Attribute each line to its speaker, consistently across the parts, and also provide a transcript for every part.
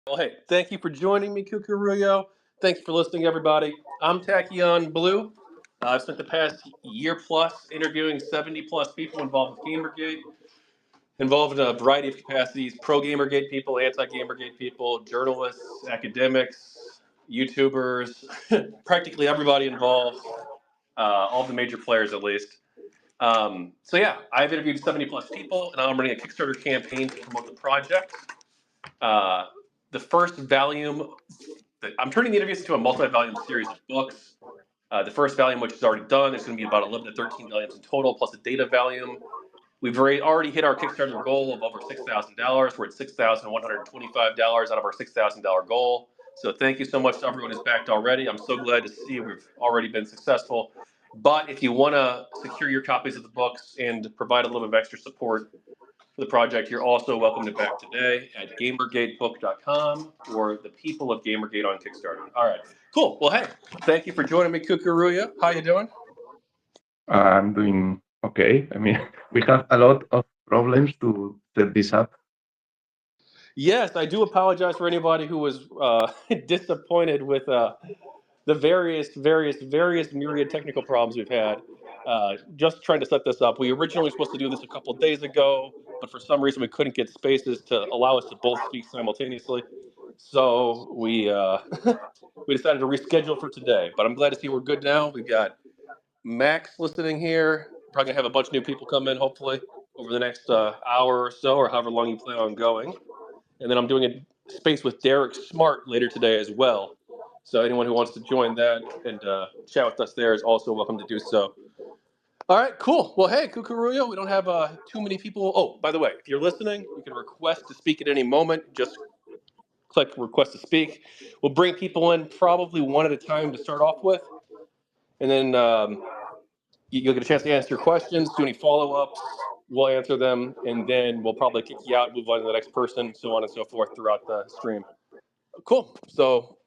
Speaker 1: Well, hey, thank you for joining me, Kukuruyo. Thank you for listening, everybody. I'm Tachyon Blue. I've spent the past year plus interviewing 70 plus people involved with GamerGate, involved in a variety of capacities: pro GamerGate people, anti GamerGate people, journalists, academics, YouTubers, practically everybody involved, all the major players at least. So, yeah, I've interviewed 70 plus people, and I'm running a Kickstarter campaign to promote the project. Uh, the first volume, I'm turning the interviews into a multi-volume series of books. The first volume, which is already done, is going to be about 11 to 13 volumes in total, plus a data volume. We've already hit our Kickstarter goal of over $6,000. We're at $6,125 out of our $6,000 goal. So thank you so much to everyone who's backed already. I'm so glad to see we've already been successful. But if you want to secure your copies of the books and provide a little bit of extra support for the project, you're also welcome to back today at GamerGateBook.com or the people of GamerGate on Kickstarter. All right, cool. Well, hey, thank you for joining me, Kukuruya. How you doing?
Speaker 2: I'm doing okay. I mean, we have a lot of problems to set this up.
Speaker 1: Yes, I do apologize for anybody who was disappointed with the various myriad technical problems we've had. Just trying to set this up. We originally were supposed to do this a couple of days ago, but for some reason we couldn't get spaces to allow us to both speak simultaneously. So we we decided to reschedule for today. But I'm glad to see we're good now. We've got Max listening here. Probably gonna have a bunch of new people come in, hopefully, over the next hour or so, or however long you plan on going. And then I'm doing a space with Derek Smart later today as well. So anyone who wants to join that and chat with us there is also welcome to do so. All right, cool. Well, hey, Kukuruyo, we don't have too many people. Oh, by the way, if you're listening, you can request to speak at any moment. Just click request to speak. We'll bring people in probably one at a time to start off with, and then you'll get a chance to answer your questions, do any follow-ups. We'll answer them, and then we'll probably kick you out, move on to the next person, so on and so forth throughout the stream. Cool. So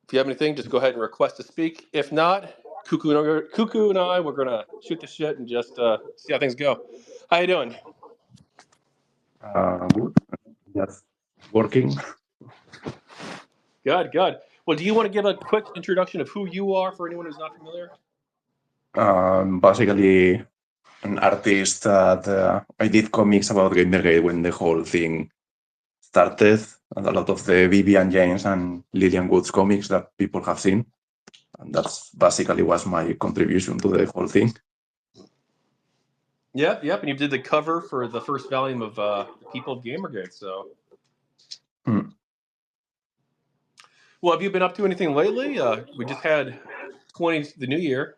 Speaker 1: if you have anything, just go ahead and request to speak. If not, Cuckoo and I, we're gonna shoot the shit and just see how things go. How you doing?
Speaker 2: Good. Just working.
Speaker 1: Good, good. Well, do you want to give a quick introduction of who you are for anyone who's not familiar?
Speaker 2: Basically, an artist that I did comics about GamerGate when the whole thing started, and a lot of the Vivian James and Lillian Woods comics that people have seen. And that's basically was my contribution to the whole thing.
Speaker 1: Yep, yep. And you did the cover for the first volume of the People of Gamergate. So, well, have you been up to anything lately? We just had the new year.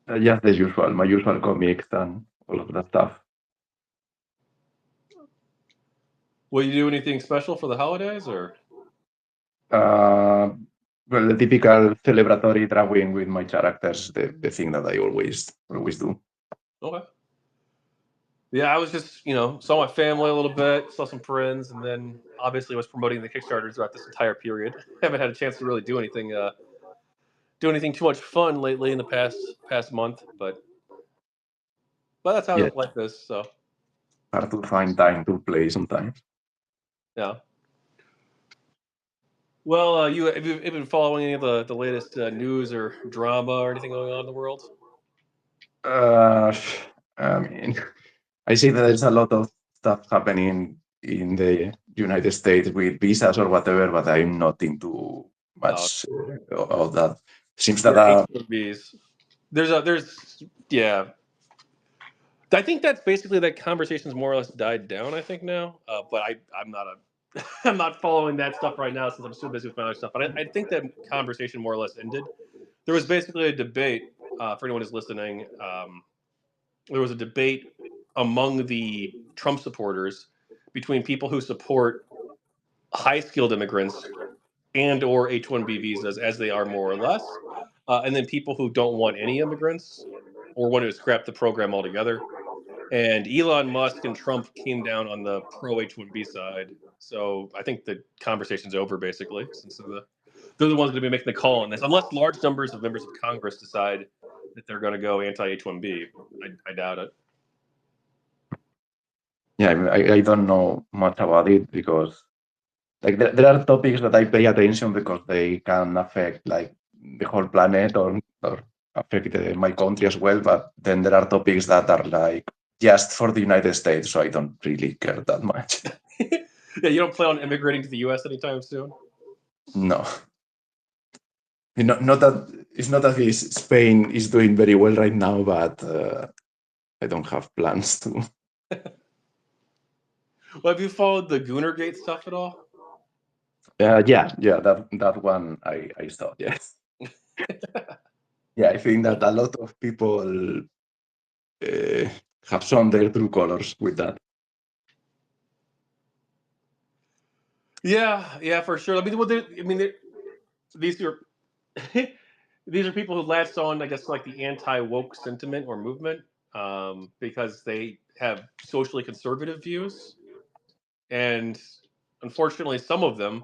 Speaker 2: Just the usual, my usual comics and all of that stuff.
Speaker 1: Will you do anything special for the holidays, or?
Speaker 2: Well, the typical celebratory drawing with my characters, the thing that I always do.
Speaker 1: Okay. Yeah, I was just, saw my family a little bit, saw some friends, and then obviously was promoting the Kickstarter throughout this entire period. Haven't had a chance to really do anything too much fun lately in the past month, but that's how
Speaker 2: Yeah,
Speaker 1: life is. So
Speaker 2: hard to find time to play sometimes.
Speaker 1: yeah. Well, have you been following any of the latest news or drama or anything going on in the world?
Speaker 2: I mean, I see that there's a lot of stuff happening in the United States with visas or whatever, but I'm not into much of that. Seems that
Speaker 1: H-1Bs. Yeah. I think that's basically that conversation's more or less died down. I think now, but I'm not I'm not following that stuff right now since I'm so busy with my other stuff. But I think that conversation more or less ended. There was basically a debate for anyone who's listening. There was a debate among the Trump supporters between people who support high skilled immigrants and or H-1B visas as they are more or less, and then people who don't want any immigrants or want to scrap the program altogether. And Elon Musk and Trump came down on the pro H-1B side. So I think the conversation's over basically, since they're the ones going to be making the call on this, unless large numbers of members of Congress decide that they're going to go anti H-1B. I doubt it.
Speaker 2: Yeah, I don't know much about it because like there are topics that I pay attention because they can affect like the whole planet or affect my country as well. But then there are topics that are like just for the United States, so I don't really care that much.
Speaker 1: Yeah, you don't plan on immigrating to the U.S. anytime soon?
Speaker 2: No, not that it's not that Spain is doing very well right now, but I don't have plans to.
Speaker 1: Well, have you followed the GamerGate stuff at all?
Speaker 2: Yeah, that one I saw. Yes, yeah, I think that a lot of people uh, have shown their true colors with that.
Speaker 1: Yeah, for sure. I mean, these are these are people who latched on, I guess, like the anti-woke sentiment or movement, because they have socially conservative views, and unfortunately, some of them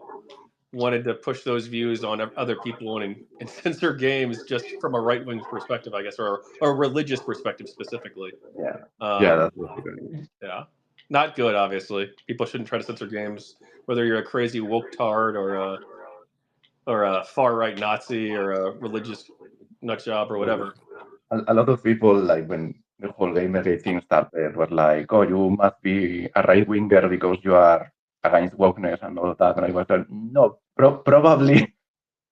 Speaker 1: wanted to push those views on other people and censor games just from a right-wing perspective, I guess, or a religious perspective specifically.
Speaker 2: Yeah, yeah,
Speaker 1: Um,
Speaker 2: that's basically.
Speaker 1: yeah, not good. Obviously, people shouldn't try to censor games, whether you're a crazy woke tard or a far right Nazi or a religious nut job or whatever.
Speaker 2: A lot of people, like when the whole Gamergate thing started, were like, "Oh, you must be a right winger because you are against wokeness and all of that." And I was like, "No, probably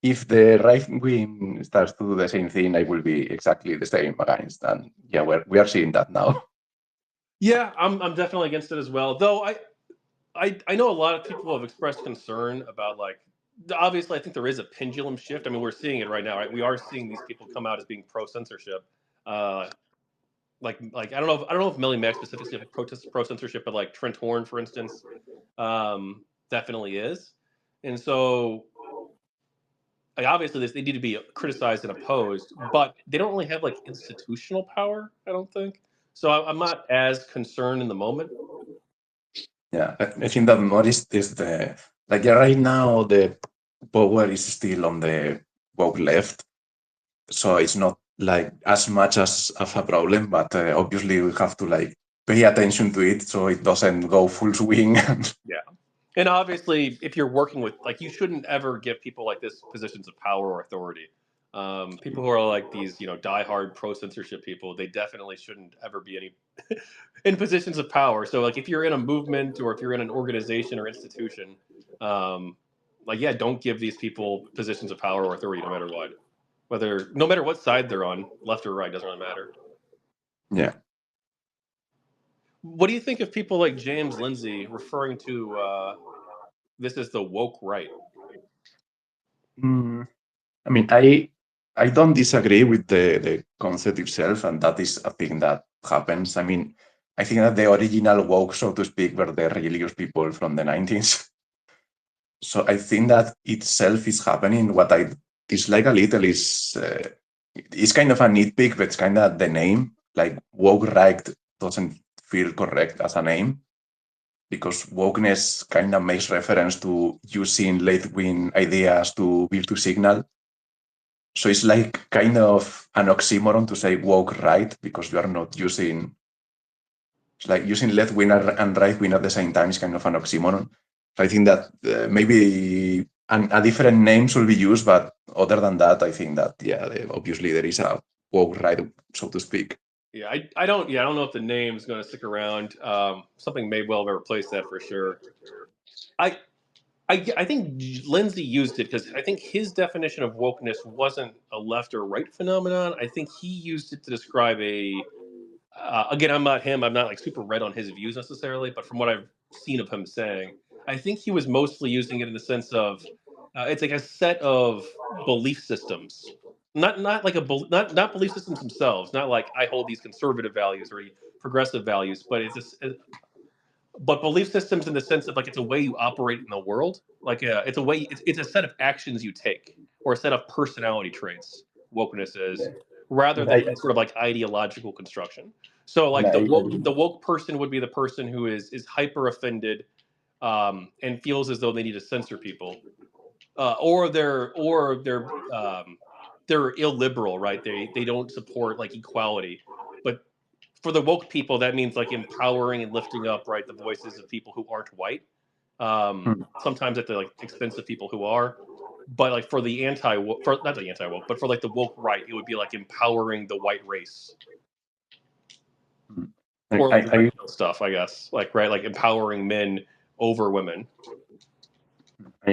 Speaker 2: if the right wing starts to do the same thing, I will be exactly the same against." And yeah, we are seeing that now.
Speaker 1: Yeah, I'm definitely against it as well. Though I know a lot of people have expressed concern about like obviously I think there is a pendulum shift. I mean, we're seeing it right now, right? We are seeing these people come out as being pro censorship. Uh, like I don't know if Millie Mack specifically like protests pro censorship, but like Trent Horn, for instance, definitely is. And so like obviously they need to be criticized and opposed, but they don't really have like institutional power. I don't think so. I'm not as concerned in the moment.
Speaker 2: Yeah, I think that more is the like yeah, right now the power is still on the woke left, so it's not like as much as of a problem, but obviously we have to like pay attention to it so it doesn't go full swing.
Speaker 1: Yeah. And obviously, if you're working with, like, you shouldn't ever give people like this positions of power or authority. People who are like these, diehard pro censorship people, they definitely shouldn't ever be any in positions of power. So, like, if you're in a movement or if you're in an organization or institution, like, yeah, don't give these people positions of power or authority, no matter what. No matter what side they're on, left or right, doesn't really matter.
Speaker 2: Yeah.
Speaker 1: What do you think of people like James Lindsay referring to this as the woke right?
Speaker 2: Mm, I mean, I don't disagree with the concept itself, and that is a thing that happens. I mean, I think that the original woke, so to speak, were the religious people from the 90s. So I think that itself is happening. What I dislike a little is it's kind of a nitpick, but it's kind of the name. Like woke right doesn't feel correct as a name because wokeness kind of makes reference to using left wing ideas to virtue signal. So it's like kind of an oxymoron to say woke right because you are not using it's like using left wing and right wing at the same time is kind of an oxymoron. So I think that maybe a different name should be used, but other than that, I think that yeah, obviously there is a woke right, so to speak.
Speaker 1: Yeah, I don't know if the name's going to stick around. Something may well replace that for sure. I, I think Lindsay used it because I think his definition of wokeness wasn't a left or right phenomenon. I think he used it to describe a. Again, I'm not him. I'm not like super read on his views necessarily, but from what I've seen of him saying, I think he was mostly using it in the sense of it's like a set of belief systems, not like not belief systems themselves, not like I hold these conservative values or progressive values, but but belief systems in the sense of like it's a way you operate in the world, like it's a way it's a set of actions you take or a set of personality traits. Wokeness is rather than any sort of like ideological construction. So like the woke person would be the person who is hyper offended and feels as though they need to censor people, or they're illiberal, right? They don't support like equality, but for the woke people, that means like empowering and lifting up, right, the voices of people who aren't white. Sometimes at the like expense of people who are. But like for the anti-woke, for not the anti-woke, but for like the woke right, it would be like empowering the white race or like racial stuff, I guess. Like right, like empowering men over women.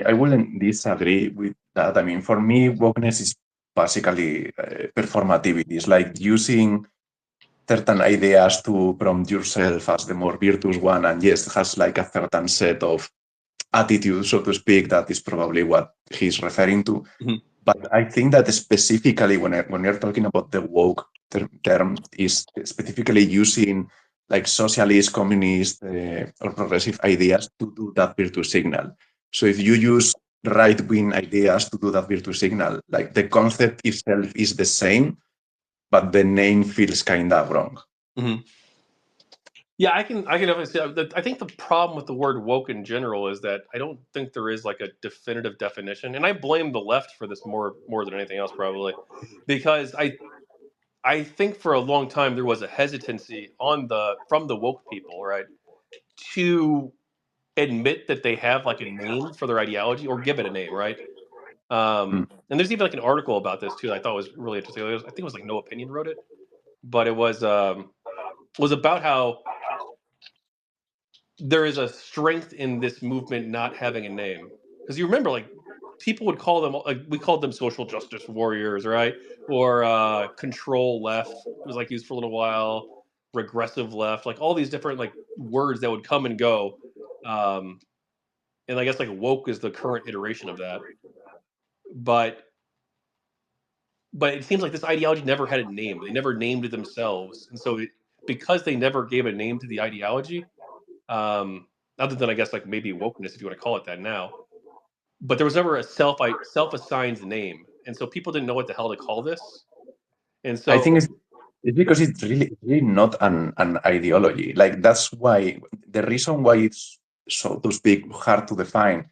Speaker 2: I wouldn't disagree with that. I mean, for me, wokeness is basically performativity. It's like using certain ideas to prompt yourself as the more virtuous one, and yes, has like a certain set of attitude, so to speak. That is probably what he's referring to.
Speaker 1: Mhm.
Speaker 2: But I think that specifically when you're talking about the woke term, is specifically using like socialist, communist, or progressive ideas to do that virtue signal. So if you use right-wing ideas to do that virtue signal, like the concept itself is the same, but the name feels kind of wrong.
Speaker 1: Mm-hmm. Yeah, I can definitely see that. I think the problem with the word woke in general is that I don't think there is like a definitive definition, and I blame the left for this more than anything else, probably, because I think for a long time there was a hesitancy from the woke people, right, to admit that they have like a name for their ideology or give it a name, right? And there's even like an article about this too that I thought was really interesting. I think it was like No Opinion wrote it, but it was about how there is a strength in this movement not having a name. Because you remember, like, people would call them, like, we called them social justice warriors, right? Or control left was like used for a little while, regressive left, like all these different like words that would come and go. And I guess like woke is the current iteration of that. But it seems like this ideology never had a name. They never named it themselves, and so because they never gave a name to the ideology, other than I guess like maybe wokeness, if you want to call it that now. But there was never a self-assigned name, and so people didn't know what the hell to call this. And
Speaker 2: I think
Speaker 1: so,
Speaker 2: it's because it's really not an ideology. Like that's why the reason why it's, so to speak, hard to define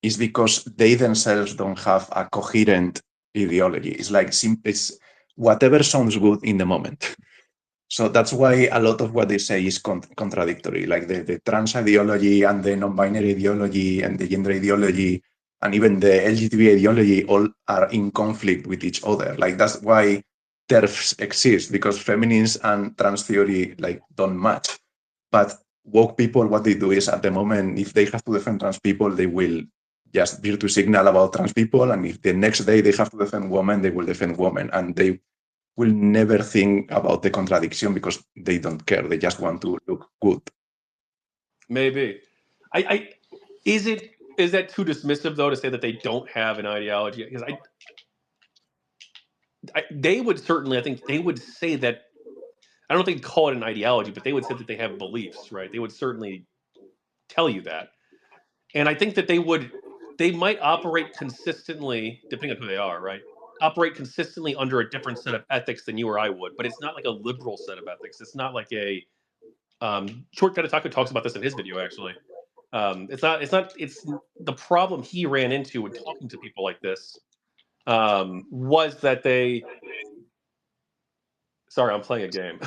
Speaker 2: is because they themselves don't have a coherent ideology. It's like it's whatever sounds good in the moment. So that's why a lot of what they say is contradictory, like the trans ideology and the non-binary ideology and the gender ideology and even the LGBT ideology all are in conflict with each other. Like that's why TERFs exist, because feminist and trans theory like don't match. But woke people, what they do is at the moment, if they have to defend trans people, they will just virtue signal about trans people, and if the next day they have to defend women, they will defend women, and they will never think about the contradiction because they don't care. They just want to look good.
Speaker 1: maybe, I is that too dismissive though to say that they don't have an ideology? Because they would certainly, I think they would say that. I don't think they'd call it an ideology, but they would say that they have beliefs, right? They would certainly tell you that. And I think that they might operate consistently, depending on who they are, right? Operate consistently under a different set of ethics than you or I would, but it's not like a liberal set of ethics. It's not like a Short Kind of Taco talks about this in his video actually. It's the problem he ran into when talking to people like this was that they. Sorry, I'm playing a game.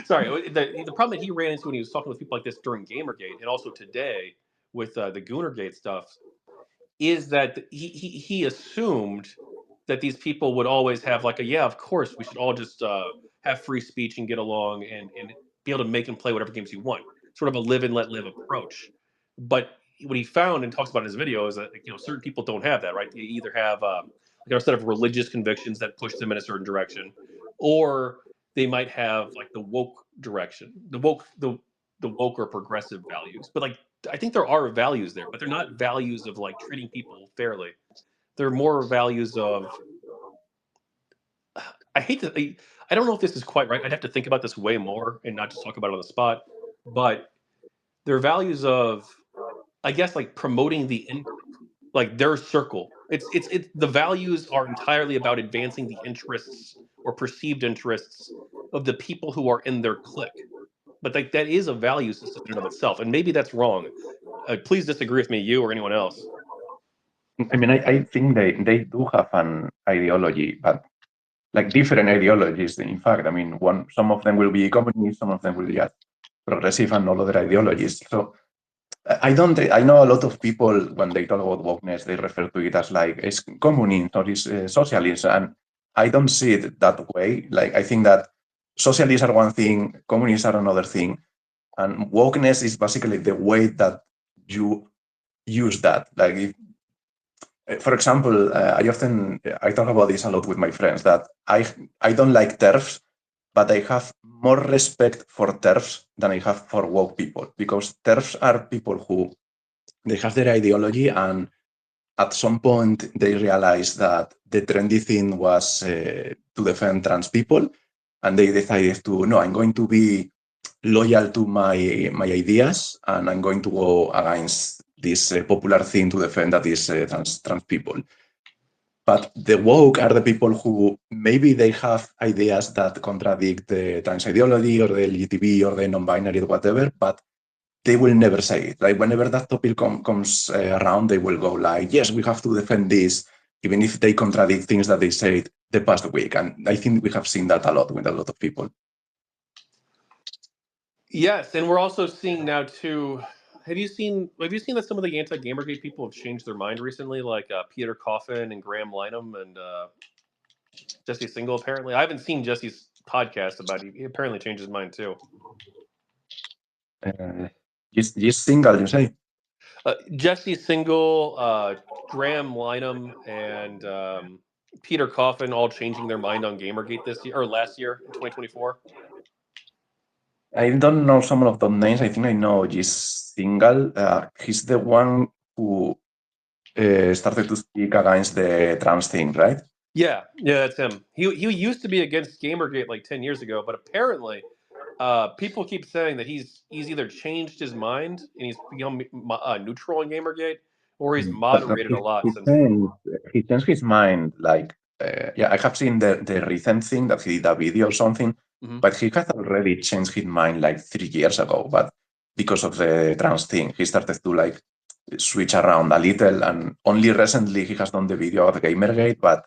Speaker 1: Sorry, the problem that he ran into when he was talking with people like this during GamerGate and also today with the GoonerGate stuff is that he assumed that these people would always have like a yeah, of course we should all just have free speech and get along and be able to make and play whatever games you want, sort of a live and let live approach. But what he found and talks about in his video is that certain people don't have that, right? They either have like a set of religious convictions that push them in a certain direction, or they might have like the woke direction, the woke or progressive values. But like I think there are values there, but they're not values of like treating people fairly. They're more values of I hate to I don't know if this is quite right. I'd have to think about this way more and not just talk about it on the spot. But they're values of I guess like promoting the in group, like their circle. It's the values are entirely about advancing the interests or perceived interests of the people who are in their clique. But like that is a value system in and of itself, and maybe that's wrong. Please disagree with me, you or anyone else.
Speaker 2: I mean, I think they do have an ideology, but like different ideologies. In fact, I mean, some of them will be communist, some of them will be progressive, and all other ideologies. So I don't. I know a lot of people when they talk about wokeness, they refer to it as like it's communism or it's socialism, and I don't see it that way. Like I think that socialists are one thing, communists are another thing, and wokeness is basically the way that you use that. Like, for example, I talk about this a lot with my friends that I don't like TERFs, but I have more respect for TERFs than I have for woke people, because TERFs are people who they have their ideology, and at some point they realized that the trendy thing was to defend trans people, and they decided to no, I'm going to be loyal to my ideas, and I'm going to go against this popular thing to defend that is trans people. But the woke are the people who maybe they have ideas that contradict the trans ideology or the LGTB or the non-binary or whatever, but they will never say it. Like whenever that topic comes around, they will go like, yes, we have to defend this, even if they contradict things that they said the past week. And I think we have seen that a lot with a lot of people.
Speaker 1: Yes, and we're also seeing now too. Have you seen that some of the anti-Gamergate people have changed their mind recently, like Peter Coffin and Graham Lineham and Jesse Single? Apparently, I haven't seen Jesse's podcast about it. He apparently changed his mind too.
Speaker 2: Just single, you say?
Speaker 1: Jesse Single, Graham Lineham, and Peter Coffin all changing their mind on Gamergate this year or last year in 2024.
Speaker 2: I don't know some of the names. I think I know just single. He's the one who started to speak against the trans thing, right?
Speaker 1: Yeah, that's him. He used to be against Gamergate like 10 years ago, but apparently, people keep saying that he's either changed his mind and he's become neutral on Gamergate, or he's
Speaker 2: But
Speaker 1: moderated a lot
Speaker 2: he
Speaker 1: since.
Speaker 2: changed his mind. Like, yeah, I have seen the recent thing that he did a video or something,
Speaker 1: Mhm.
Speaker 2: but he had already changed his mind like 3 years ago. But because of the trans thing, he started to like switch around a little, and only recently he has done the video of Gamergate. But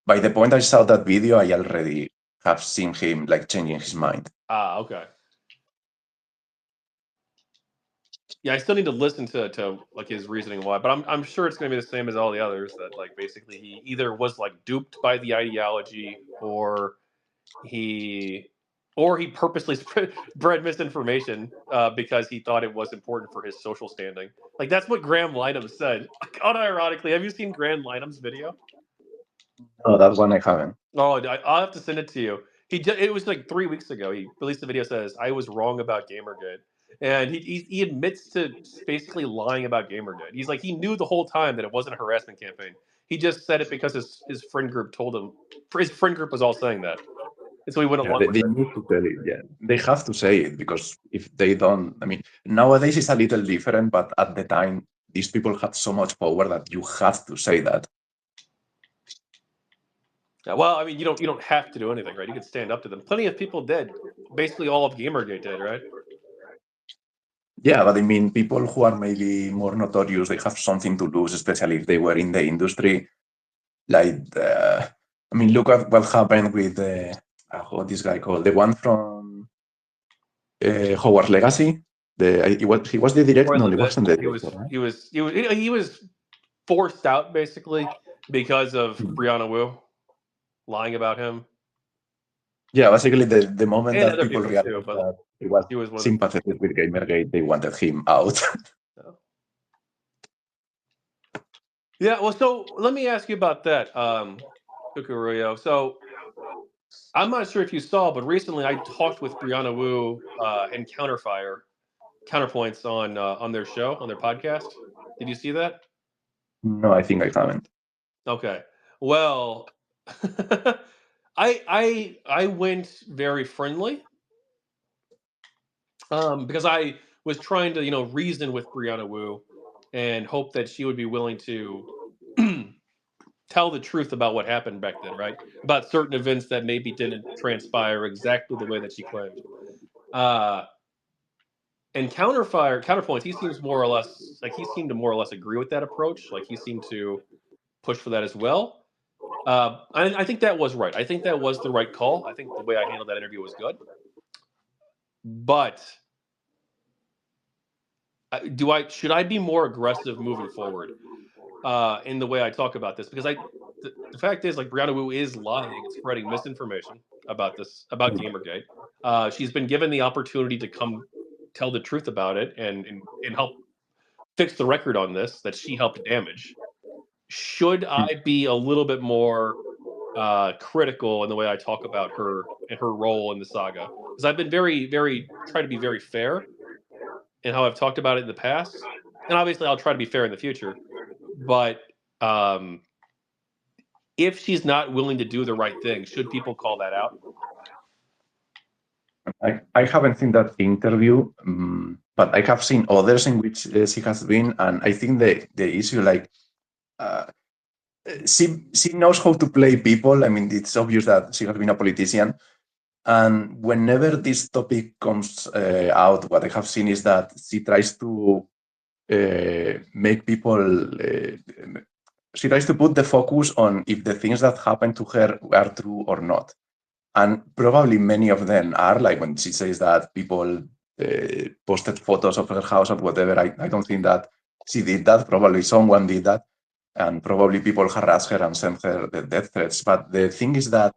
Speaker 2: by the point I saw that video, I already have seen him like changing his mind.
Speaker 1: Ah, okay. Yeah, I still need to listen to like his reasoning why, but I'm sure it's going to be the same as all the others. That like basically he either was like duped by the ideology, he he purposely spread misinformation because he thought it was important for his social standing. Like that's what Graham Lineham said. Like, unironically, have you seen Graham Lineham's video?
Speaker 2: No, that one I haven't.
Speaker 1: Oh, I'll have to send it to you. It was like 3 weeks ago. He released a video says I was wrong about Gamergate, and he admits to basically lying about Gamergate. He's like he knew the whole time that it wasn't a harassment campaign. He just said it because his friend group told him. His friend group was all saying that, and so he went
Speaker 2: Yeah,
Speaker 1: along with
Speaker 2: they
Speaker 1: it.
Speaker 2: need to tell it. Yeah, they have to say it, because if they don't, I mean, nowadays it's a little different, but at the time, these people had so much power that you have to say that.
Speaker 1: Yeah, well, I mean, you don't have to do anything, right? You could stand up to them. Plenty of people did. Basically, all of Gamergate did, right?
Speaker 2: Yeah, but I mean, people who are maybe more notorious, they have something to lose, especially if they were in the industry. Like, I mean, look at what happened with what this guy called, the one from Howard's Legacy. He was the director.
Speaker 1: Or
Speaker 2: No, he
Speaker 1: Levit.
Speaker 2: wasn't the
Speaker 1: He
Speaker 2: director,
Speaker 1: was
Speaker 2: right?
Speaker 1: he was he was he was forced out basically because of Brianna Wu lying about him
Speaker 2: Yeah, basically the moment
Speaker 1: and
Speaker 2: that
Speaker 1: other
Speaker 2: people
Speaker 1: people too.
Speaker 2: realized
Speaker 1: But
Speaker 2: that he was
Speaker 1: he was one of the.
Speaker 2: sympathetic with Gamergate, they wanted him out.
Speaker 1: Yeah. Well, so let me ask you about that, Kukuruyo. So I'm not sure if you saw, but recently I talked with Brianna Wu and Counterpoints on their show on their podcast. Did you see that?
Speaker 2: No, I think I haven't.
Speaker 1: Okay. Well, I went very friendly because I was trying to reason with Brianna Wu and hope that she would be willing to tell the truth about what happened back then, right? About certain events that maybe didn't transpire exactly the way that she claimed. Uh, and counterpoints, he seems more or less like he seemed to more or less agree with that approach. Like he seemed to push for that as well. I think that was right. I think that was the right call. I think the way I handled that interview was good. But should I be more aggressive moving forward in the way I talk about this? Because the fact is, like, Brianna Wu is lying and spreading misinformation about Gamergate. She's been given the opportunity to come tell the truth about it and help fix the record on this that she helped damage. Should I be a little bit more critical in the way I talk about her and her role in the saga? Because I've been try to be very fair in how I've talked about it in the past, and obviously I'll try to be fair in the future. But um, if she's not willing to do the right thing, should people call that out?
Speaker 2: I haven't seen that interview, but I have seen others in which she has been, and I think the issue, like, she knows how to play people. I mean, it's obvious that she has been a politician, and whenever this topic comes out, what I have seen is that she tries to make people. She tries to put the focus on if the things that happen to her are true or not. And probably many of them are, like when she says that people posted photos of her house or whatever. I don't think that she did that. Probably someone did that. And probably people harassed her and sent her the death threats. But the thing is that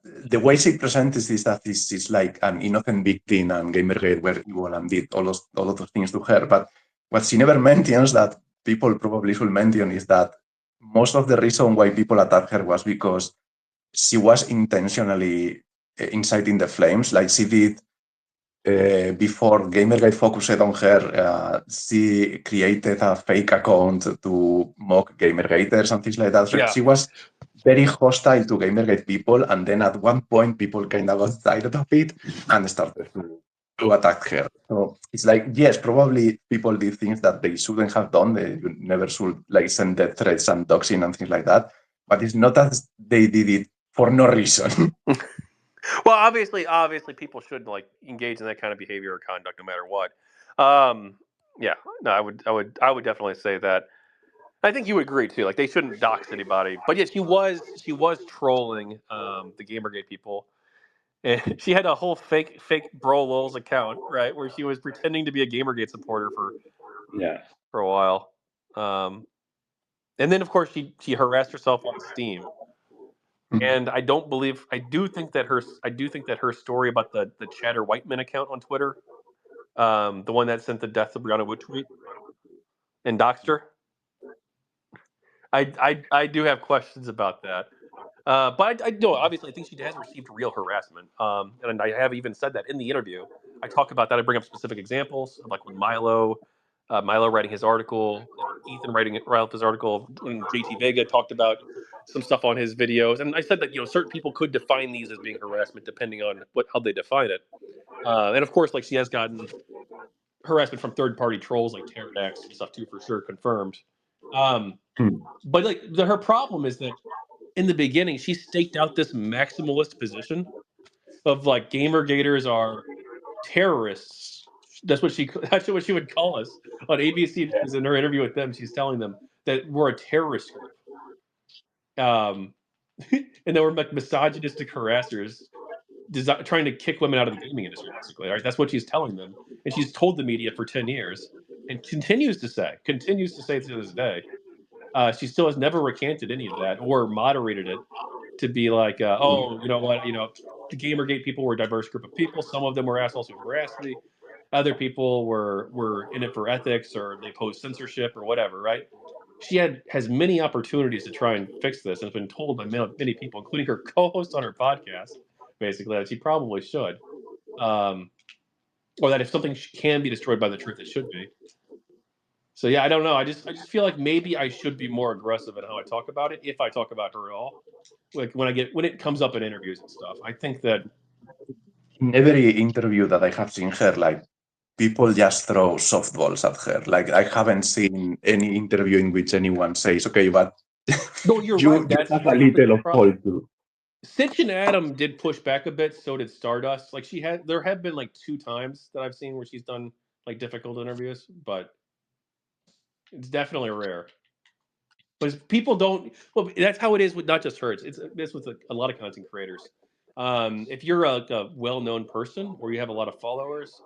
Speaker 2: the way she presents is that she's like an innocent victim and Gamergate were evil and did all of those things to her. But what she never mentions that people probably should mention is that most of the reason why people attacked her was because she was intentionally inciting the flames, like she did before Gamergate focused on her. She created a fake account to mock Gamergaters and things like that. So
Speaker 1: Yeah.
Speaker 2: she was very hostile to Gamergate people, and then at one point, people kind of got tired of it and started to attack her. So it's like, yes, probably people did things that they shouldn't have done. They never should like send death threats and doxing and things like that. But it's not that they did it for no reason.
Speaker 1: Well, obviously, people should like engage in that kind of behavior or conduct, no matter what. Yeah, no, I would definitely say that. I think you would agree too. Like they shouldn't dox anybody, but yet she was trolling the GamerGate people, and she had a whole fake Bro Lols account, right, where she was pretending to be a GamerGate supporter
Speaker 2: Yeah.
Speaker 1: for a while, and then of course she harassed herself on Steam. And I do think that her story about the Chatter Whiteman account on Twitter, the one that sent the death of Brianna Wood tweet and doxed her, I do have questions about that. But I do obviously I think she has received real harassment, and I have even said that in the interview. I talk about that. I bring up specific examples of like when Milo writing his article, Ethan writing his article, when JT Vega talked about some stuff on his videos, and I said that certain people could define these as being harassment depending on how they define it, and of course like she has gotten harassment from third party trolls like Pterodax and stuff too for sure confirmed. But like her problem is that in the beginning she staked out this maximalist position of like gamergaters are terrorists. That's what she would call us on ABC News in her interview with them. She's telling them that we're a terrorist group, and that we're like misogynistic harassers trying to kick women out of the gaming industry. Basically, right? That's what she's telling them, and she's told the media for 10 years, and continues to say to this day. She still has never recanted any of that or moderated it to be like, oh, you know what, the Gamergate people were a diverse group of people. Some of them were assholes who harassed me. Other people were in it for ethics or they opposed censorship or whatever, right? She has many opportunities to try and fix this and has been told by many people, including her co-host on her podcast, basically, that she probably should. Or that if something can be destroyed by the truth, it should be. So yeah, I don't know. I just feel like maybe I should be more aggressive in how I talk about it, if I talk about her at all. Like when it comes up in interviews and stuff. I think that
Speaker 2: In every interview that I have seen her, like, people just throw softballs at her. Like, I haven't seen any interview in which anyone says, "Okay, but
Speaker 1: no, you're
Speaker 2: you
Speaker 1: right. That's
Speaker 2: have a
Speaker 1: the
Speaker 2: little
Speaker 1: big
Speaker 2: of
Speaker 1: problem.
Speaker 2: fault too."
Speaker 1: Sitch and Adam did push back a bit, so did Stardust. Like there have been like 2 times that I've seen where she's done like difficult interviews, but it's definitely rare. But people don't. Well, that's how it is with not just her. It's with a lot of content creators. If you're a well-known person or you have a lot of followers,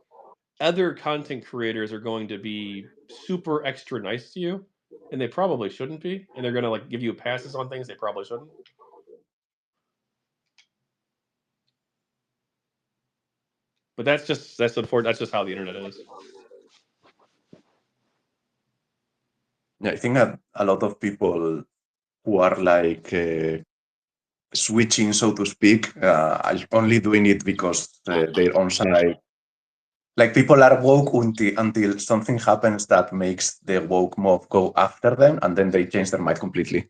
Speaker 1: other content creators are going to be super extra nice to you, and they probably shouldn't be, and they're going to like give you passes on things they probably shouldn't. But that's unfortunate. That's just how the internet is.
Speaker 2: Yeah, I think that a lot of people who are like switching, so to speak, are only doing it because their own side. Like people are woke until something happens that makes the woke mob go after them, and then they change their mind completely.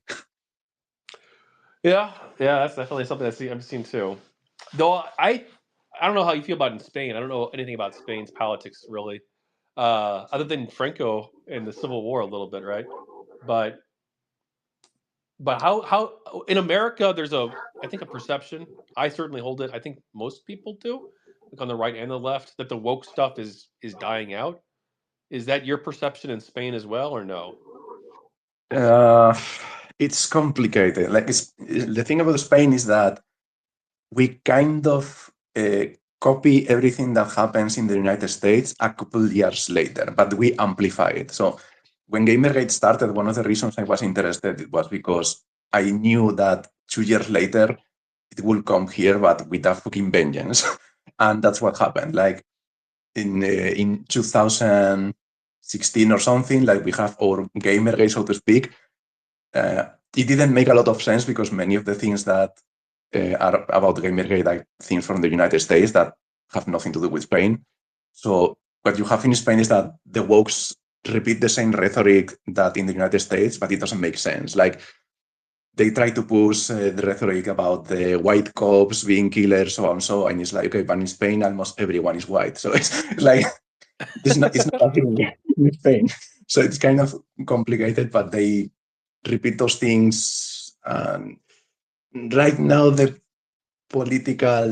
Speaker 1: Yeah, that's definitely something I've seen too. Though I don't know how you feel about it in Spain. I don't know anything about Spain's politics really, other than Franco and the Civil War a little bit, right? But how in America there's I think a perception. I certainly hold it. I think most people do, like on the right and the left, that the woke stuff is dying out. Is that your perception in Spain as well, or no?
Speaker 2: Uh, it's complicated. Like the thing about Spain is that we kind of copy everything that happens in the United States a couple years later, but we amplify it. So when GamerGate started, one of the reasons I was interested was because I knew that 2 years later it will come here, but with a fucking vengeance, and that's what happened. Like in 2016 or something, like we have our GamerGate, so to speak. It didn't make a lot of sense because many of the things that are about GamerGate are things from the United States that have nothing to do with Spain. So what you have in Spain is that the wokes repeat the same rhetoric that in the United States, but it doesn't make sense. Like they try to push the rhetoric about the white cops being killers, so on, so on. And it's like, okay, but in Spain, almost everyone is white. So it's like, it's not happening in Spain. So it's kind of complicated, but they repeat those things. Right now, the political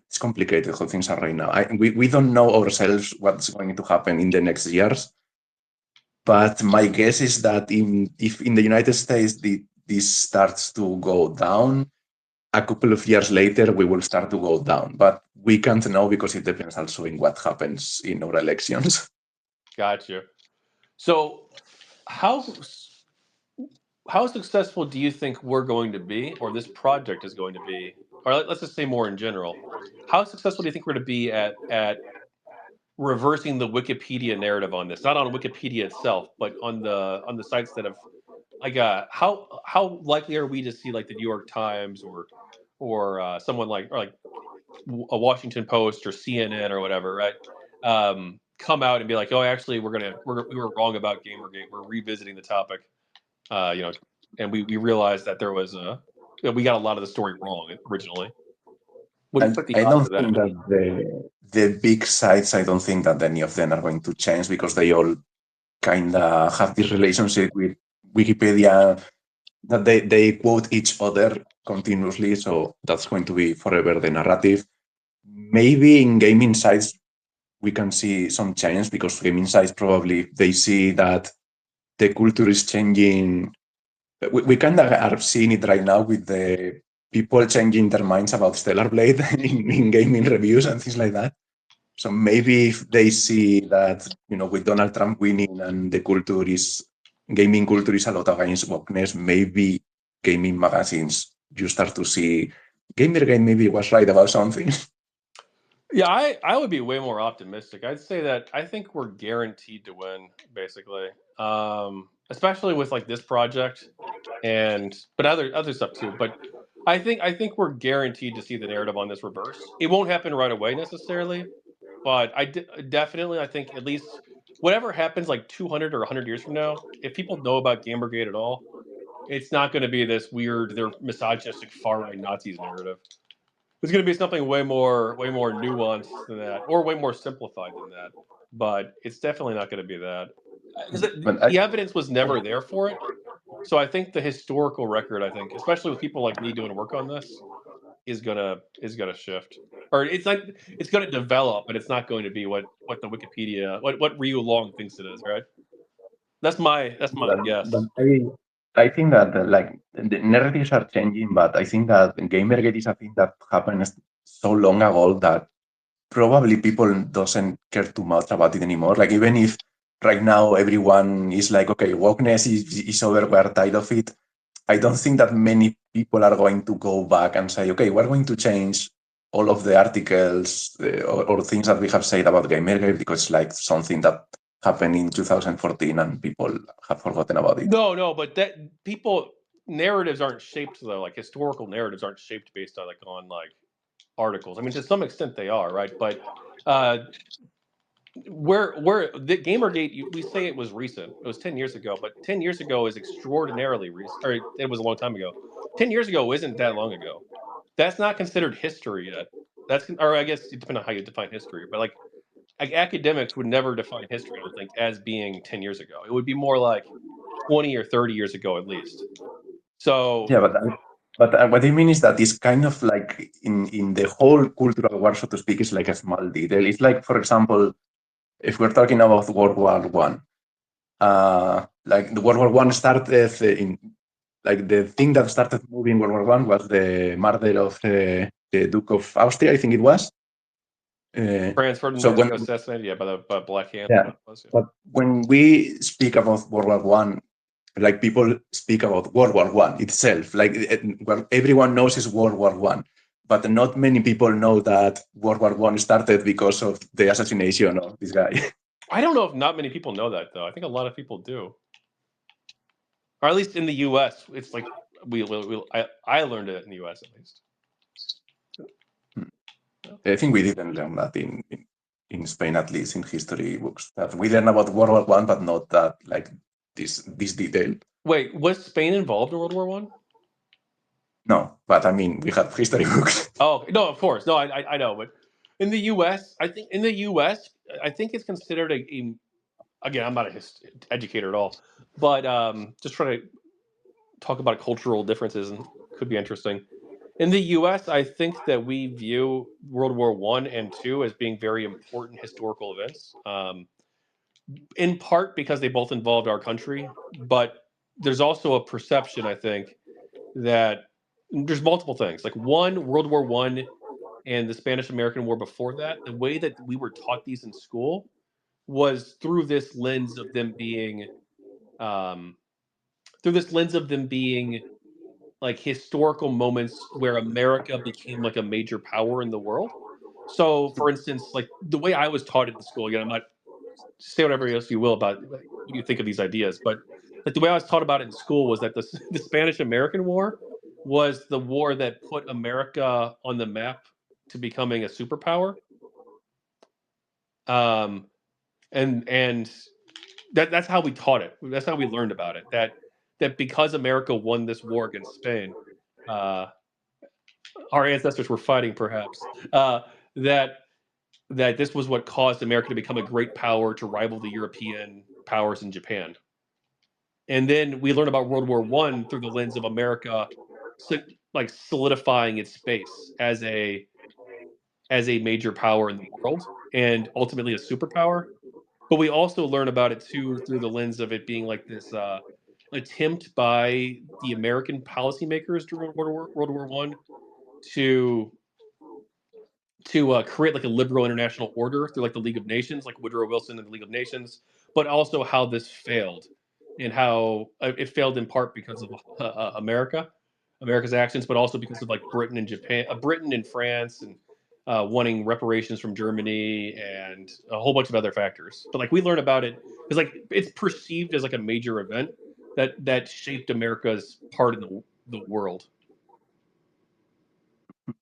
Speaker 2: it's complicated how things are right now. We don't know ourselves what's going to happen in the next years, but my guess is that if in the United States this starts to go down, a couple of years later we will start to go down. But we can't know because it depends also in what happens in our elections.
Speaker 1: Gotcha. So how how successful do you think we're going to be, or this project is going to be, or let's just say more in general? How successful do you think we're going to be at reversing the Wikipedia narrative on this? Not on Wikipedia itself, but on the sites that have like how likely are we to see like the New York Times or someone like or like a Washington Post or CNN or whatever, right? Come out and be like, oh, actually, we were wrong about GamerGate. We're revisiting the topic, you know, and we realized that there was we got a lot of the story wrong originally. What do you
Speaker 2: And
Speaker 1: think the
Speaker 2: I
Speaker 1: odds
Speaker 2: don't
Speaker 1: of that
Speaker 2: think
Speaker 1: be?
Speaker 2: that the big sites, I don't think that any of them are going to change because they all kind of have this relationship with Wikipedia that they quote each other continuously. So that's going to be forever the narrative. Maybe in gaming sites, we can see some change because gaming sites probably they see that the culture is changing. We kind of are seeing it right now with the people changing their minds about Stellar Blade in gaming reviews and things like that. So maybe if they see that, with Donald Trump winning and the gaming culture is a lot against wokeness, maybe gaming magazines, you start to see GamerGate maybe was right about something.
Speaker 1: Yeah, I would be way more optimistic. I'd say that I think we're guaranteed to win, basically. Especially with like this project and but other stuff too. But I think we're guaranteed to see the narrative on this reverse. It won't happen right away necessarily, but definitely I think at least whatever happens like 200 or 100 years from now, if people know about Gamergate at all, it's not going to be this weird they're misogynistic far right Nazis narrative. It's going to be something way more nuanced than that, or way more simplified than that. But it's definitely not going to be that because
Speaker 2: But I,
Speaker 1: the evidence was never there for it. So I think the historical record, I think, especially with people like me doing work on this, is gonna shift, or it's gonna develop, but it's not going to be what the Wikipedia what Ryu Long thinks it is, right? That's my guess.
Speaker 2: I think that the narratives are changing, but I think that GamerGate is a thing that happened so long ago that probably people doesn't care too much about it anymore. Like even if right now everyone is like, okay, wokeness is over, we're tired of it. I don't think that many people are going to go back and say, okay, we're going to change all of the articles or things that we have said about GamerGate because it's like something that happened in 2014 and people have forgotten about it.
Speaker 1: No, but that people narratives aren't shaped though. Like historical narratives aren't shaped based on like articles. I mean, to some extent they are, right? But where the GamerGate, we say it was recent. It was 10 years ago, but 10 years ago is extraordinarily recent. Or it was a long time ago. 10 years ago isn't that long ago. That's not considered history yet. Or I guess it depends on how you define history. But like academics would never define history, I don't think, as being 10 years ago. It would be more like 20 or 30 years ago at least. So
Speaker 2: yeah, but what I mean is that it's kind of like in the whole cultural war, so to speak, is like a small detail. It's like, for example, if we're talking about World War One, like the World War One started in like the thing that started moving World War One was the murder of the Duke of Austria, I think it was.
Speaker 1: Franz Ferdinand was assassinated, by Black Hand.
Speaker 2: Yeah, but when we speak about World War One, like people speak about World War One itself, like what everyone knows is World War One, but not many people know that World War One started because of the assassination of this guy.
Speaker 1: I don't know if not many people know that though. I think a lot of people do, or at least in the U.S. It's like I learned it in the U.S. at least.
Speaker 2: I think we didn't learn that in Spain, at least in history books. That we learn about World War One, but not that like this detail.
Speaker 1: Wait, was Spain involved in World War One?
Speaker 2: No, but I mean we have history books.
Speaker 1: Oh no, of course, no, I know, but in the U.S., I think it's considered a again, I'm not a educator at all, but just trying to talk about cultural differences and could be interesting. In the U.S., I think that we view World War One and Two as being very important historical events, in part because they both involved our country, but there's also a perception, I think, that there's multiple things. Like one, World War One and the Spanish-American War before that, the way that we were taught these in school was through this lens of them being, um, like historical moments where America became like a major power in the world. So, for instance, like the way I was taught in school, again, I'm not say whatever else you will about what you think of these ideas, but like the way I was taught about it in school was that the Spanish American War was the war that put America on the map to becoming a superpower. And that's how we taught it. That's how we learned about it. That because America won this war against Spain, uh, our ancestors were fighting, perhaps, that this was what caused America to become a great power to rival the European powers in Japan. And then we learn about World War One through the lens of America, like solidifying its space as a major power in the world and ultimately a superpower. But we also learn about it too through the lens of it being like this attempt by the American policymakers during World War One to create like a liberal international order through like the League of Nations, like Woodrow Wilson and the League of Nations, but also how this failed and how it failed in part because of America's actions, but also because of like Britain and Japan, Britain and France, and wanting reparations from Germany and a whole bunch of other factors. But like we learn about it because like it's perceived as like a major event that shaped America's part in the world.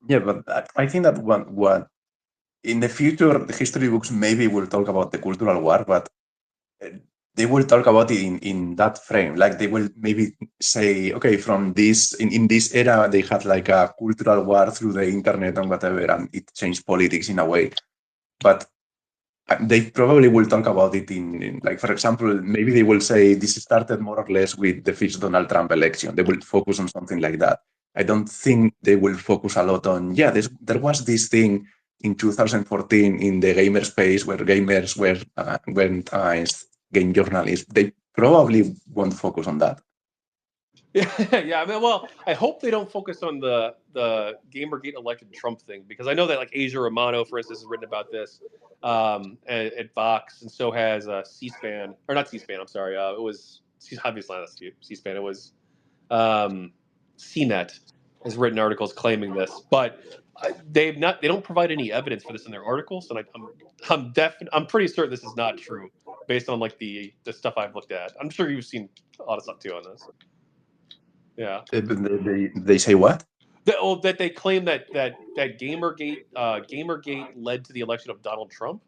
Speaker 2: Yeah, but I think that what in the future the history books maybe will talk about the cultural war, but they will talk about it in that frame. Like they will maybe say, okay, from this in this era they had like a cultural war through the internet and whatever, and it changed politics in a way. But they probably will talk about it in like, for example, maybe they will say this started more or less with the first Donald Trump election. They will focus on something like that. I don't think they will focus a lot on, there was this thing in 2014 in the gamer space where gamers went against game journalists. They probably won't focus on that.
Speaker 1: Yeah. I mean, well, I hope they don't focus on the GamerGate elected Trump thing, because I know that like Asia Romano, for instance, has written about this at Vox, and so has C-SPAN, or not C-SPAN. I'm sorry. It was obviously not C-SPAN. It was CNET has written articles claiming this, but they've not. They don't provide any evidence for this in their articles, and I'm pretty certain this is not true based on like the stuff I've looked at. I'm sure you've seen a lot of stuff too on this. Yeah.
Speaker 2: They say what?
Speaker 1: That they claim that Gamergate led to the election of Donald Trump.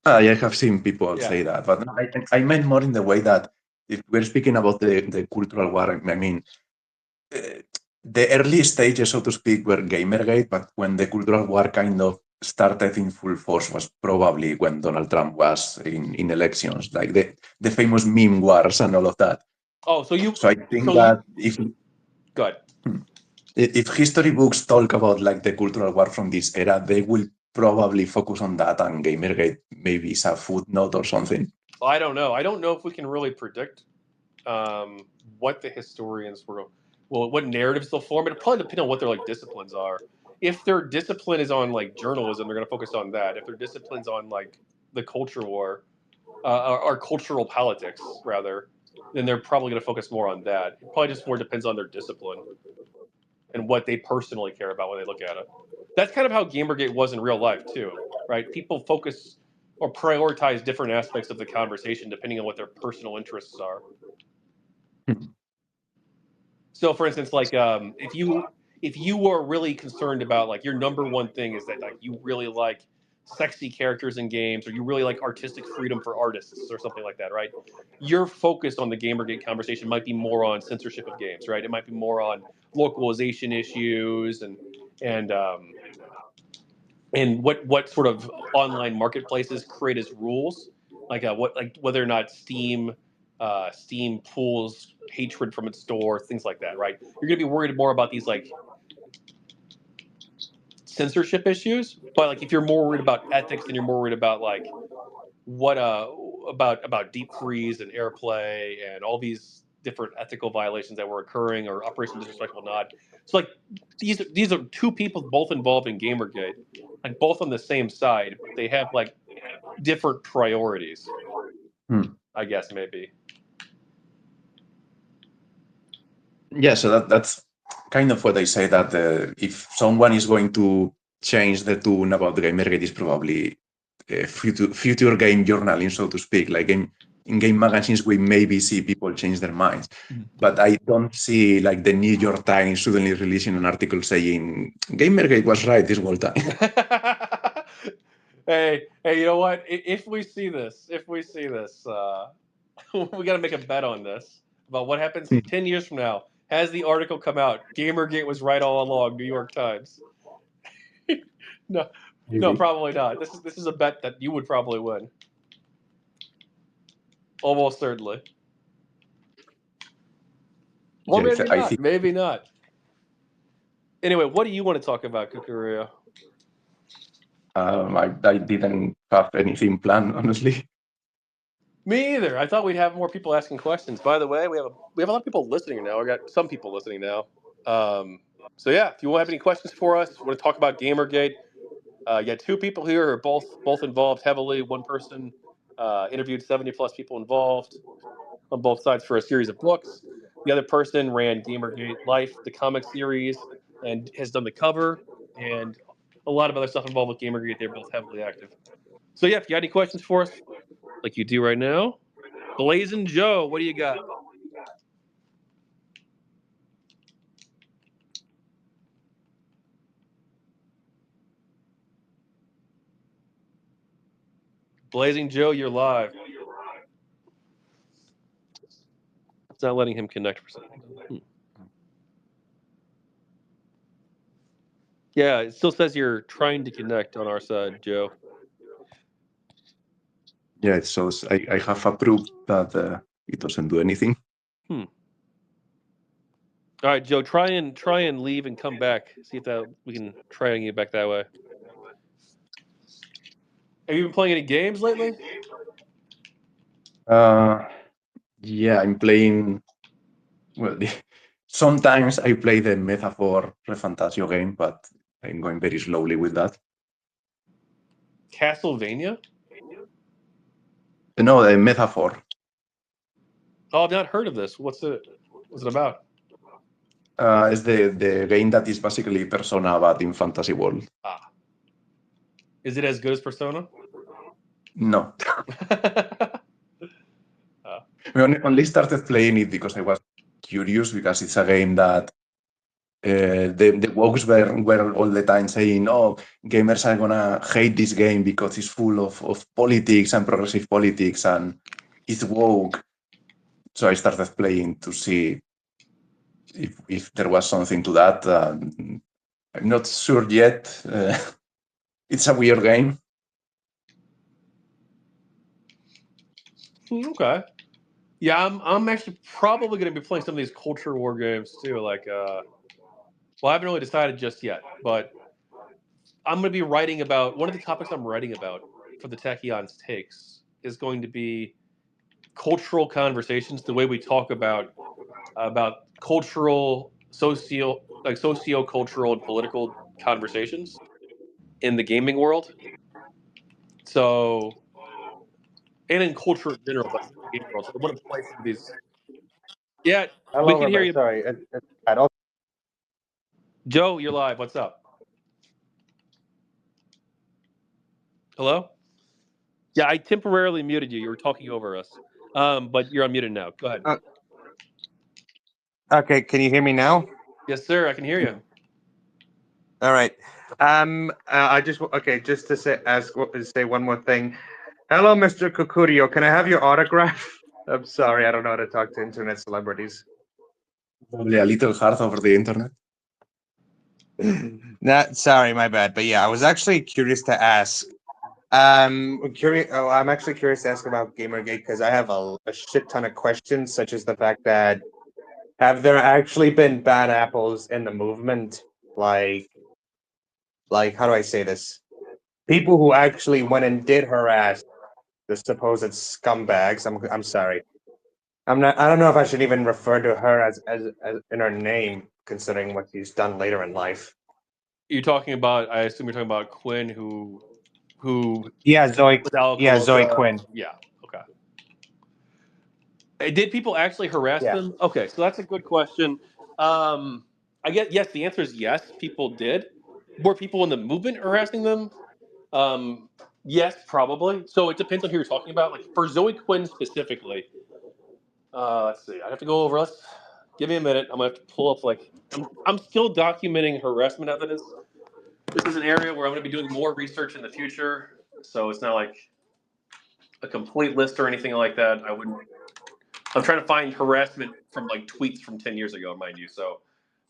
Speaker 2: I have seen people
Speaker 1: Yeah.
Speaker 2: say that, but I meant more in the way that if we're speaking about the cultural war, I mean, the early stages, so to speak, were Gamergate, but when the cultural war kind of started in full force was probably when Donald Trump was in elections, like the famous meme wars and all of that.
Speaker 1: Oh, so
Speaker 2: I think that if
Speaker 1: good.
Speaker 2: If history books talk about like the cultural war from this era, they will probably focus on that, and Gamergate maybe is a footnote or something.
Speaker 1: I don't know. I don't know if we can really predict what the historians what narratives they'll form. It'll probably depend on what their like disciplines are. If their discipline is on like journalism, they're going to focus on that. If their discipline's on like the culture war, or cultural politics rather, then they're probably going to focus more on that. It probably just more depends on their discipline and what they personally care about when they look at it. That's kind of how Gamergate was in real life too, right? People focus or prioritize different aspects of the conversation depending on what their personal interests are. So, for instance, like if you were really concerned about like your number one thing is that like you really like sexy characters in games, or you really like artistic freedom for artists or something like that, right? Your focus on the Gamergate conversation might be more on censorship of games, right? It might be more on localization issues and um, and what sort of online marketplaces create as rules, like whether or not Steam pulls hatred from its store, things like that, right? You're going to be worried more about these like censorship issues, but like if you're more worried about ethics, then you're more worried about like what about deep freeze and airplay and all these different ethical violations that were occurring, or Operation Disrespectful Nod. So like these are two people both involved in Gamergate, like both on the same side, but they have like different priorities. I guess maybe.
Speaker 2: Yeah, so that's kind of what I say, that if someone is going to change the tune about Gamergate, is probably future game journalism, so to speak. Like in game magazines, we maybe see people change their minds, but I don't see like the New York Times suddenly releasing an article saying Gamergate was right this whole time.
Speaker 1: Hey, you know what? If we see this, we got to make a bet on this about what happens 10 years from now. Has the article come out? Gamergate was right all along. New York Times. No, probably not. This is a bet that you would probably win. Almost certainly. Or
Speaker 2: Yeah,
Speaker 1: maybe not. Maybe not. Anyway, what do you want to talk about, Kukuruyo?
Speaker 2: I didn't have anything planned, honestly.
Speaker 1: Me either. I thought we'd have more people asking questions. By the way, we have a lot of people listening now. We got some people listening now. So yeah, if you have any questions for us, want to talk about Gamergate, you got two people here who are both involved heavily. One person interviewed 70+ people involved on both sides for a series of books. The other person ran Gamergate Life, the comic series, and has done the cover and a lot of other stuff involved with Gamergate. They're both heavily active. So yeah, if you got any questions for us, like you do right now, Blazing Joe, what do you got? Blazing Joe, you're live. It's not letting him connect for some reason. Yeah, it still says you're trying to connect on our side, Joe.
Speaker 2: Yeah, it shows I have approved that it doesn't do anything.
Speaker 1: All right, Joe, try and leave and come back. See if we can try and get back that way. Have you been playing any games lately?
Speaker 2: Yeah, I'm playing. Well, sometimes I play the Metaphor Refantasio game, but I'm going very slowly with that.
Speaker 1: Castlevania?
Speaker 2: No, the Metaphor.
Speaker 1: Oh, I've not heard of this. What's it about?
Speaker 2: It's the game that is basically Persona, but in fantasy world.
Speaker 1: Ah. Is it as good as Persona?
Speaker 2: No.
Speaker 1: Ah.
Speaker 2: I only started playing it because I was curious, because it's a game that the woks were all the time saying, oh, gamers are gonna hate this game because it's full of politics and progressive politics and it's woke. So I started playing to see if there was something to that. I'm not sure yet. It's a weird game.
Speaker 1: Okay. Yeah, I'm actually probably going to be playing some of these culture war games too. Like, well, I haven't really decided just yet, but I'm going to be writing about one of the topics I'm writing about for the Tachyon's takes is going to be cultural conversations. The way we talk about cultural, socio-cultural and political conversations in the gaming world. So, and in culture in general, but in the gaming world. So I want to play some of these. Yeah, we
Speaker 3: Hello,
Speaker 1: can hear
Speaker 3: Robert.
Speaker 1: you.
Speaker 3: Sorry. I'd also
Speaker 1: Joe, you're live. What's up? Hello? Yeah, I temporarily muted you. You were talking over us. But you're unmuted now. Go ahead.
Speaker 3: okay. Can you hear me now?
Speaker 1: Yes, sir. I can hear you.
Speaker 3: All right. I just just to say one more thing. Hello, Mr. Kukuruyo. Can I have your autograph? I'm sorry, I don't know how to talk to internet celebrities.
Speaker 2: Probably a little hard over the internet.
Speaker 3: Not sorry, my bad. But yeah, I was actually curious to ask. I'm actually curious to ask about GamerGate because I have a shit ton of questions, such as the fact that have there actually been bad apples in the movement, how do I say this? People who actually went and did harass the supposed scumbags. I'm sorry. I'm not. I don't know if I should even refer to her as in her name, considering what she's done later in life.
Speaker 1: You're talking about, I assume you're talking about Quinn, who
Speaker 3: Yeah, Zoe.
Speaker 1: was Al
Speaker 3: Yeah, Zoe
Speaker 1: Colosa.
Speaker 3: Quinn.
Speaker 1: Yeah. Okay. Did people actually harass
Speaker 3: Yeah.
Speaker 1: them? Okay, so that's a good question. I guess yes. The answer is yes. People did. Were people in the movement harassing them? Yes, probably. So it depends on who you're talking about. Like for Zoe Quinn specifically, let's see. I have to go over. Let's give me a minute. I'm gonna have to pull up. Like I'm still documenting harassment evidence. This is an area where I'm gonna be doing more research in the future. So it's not like a complete list or anything like that. I wouldn't. I'm trying to find harassment from like tweets from 10 years ago, mind you. So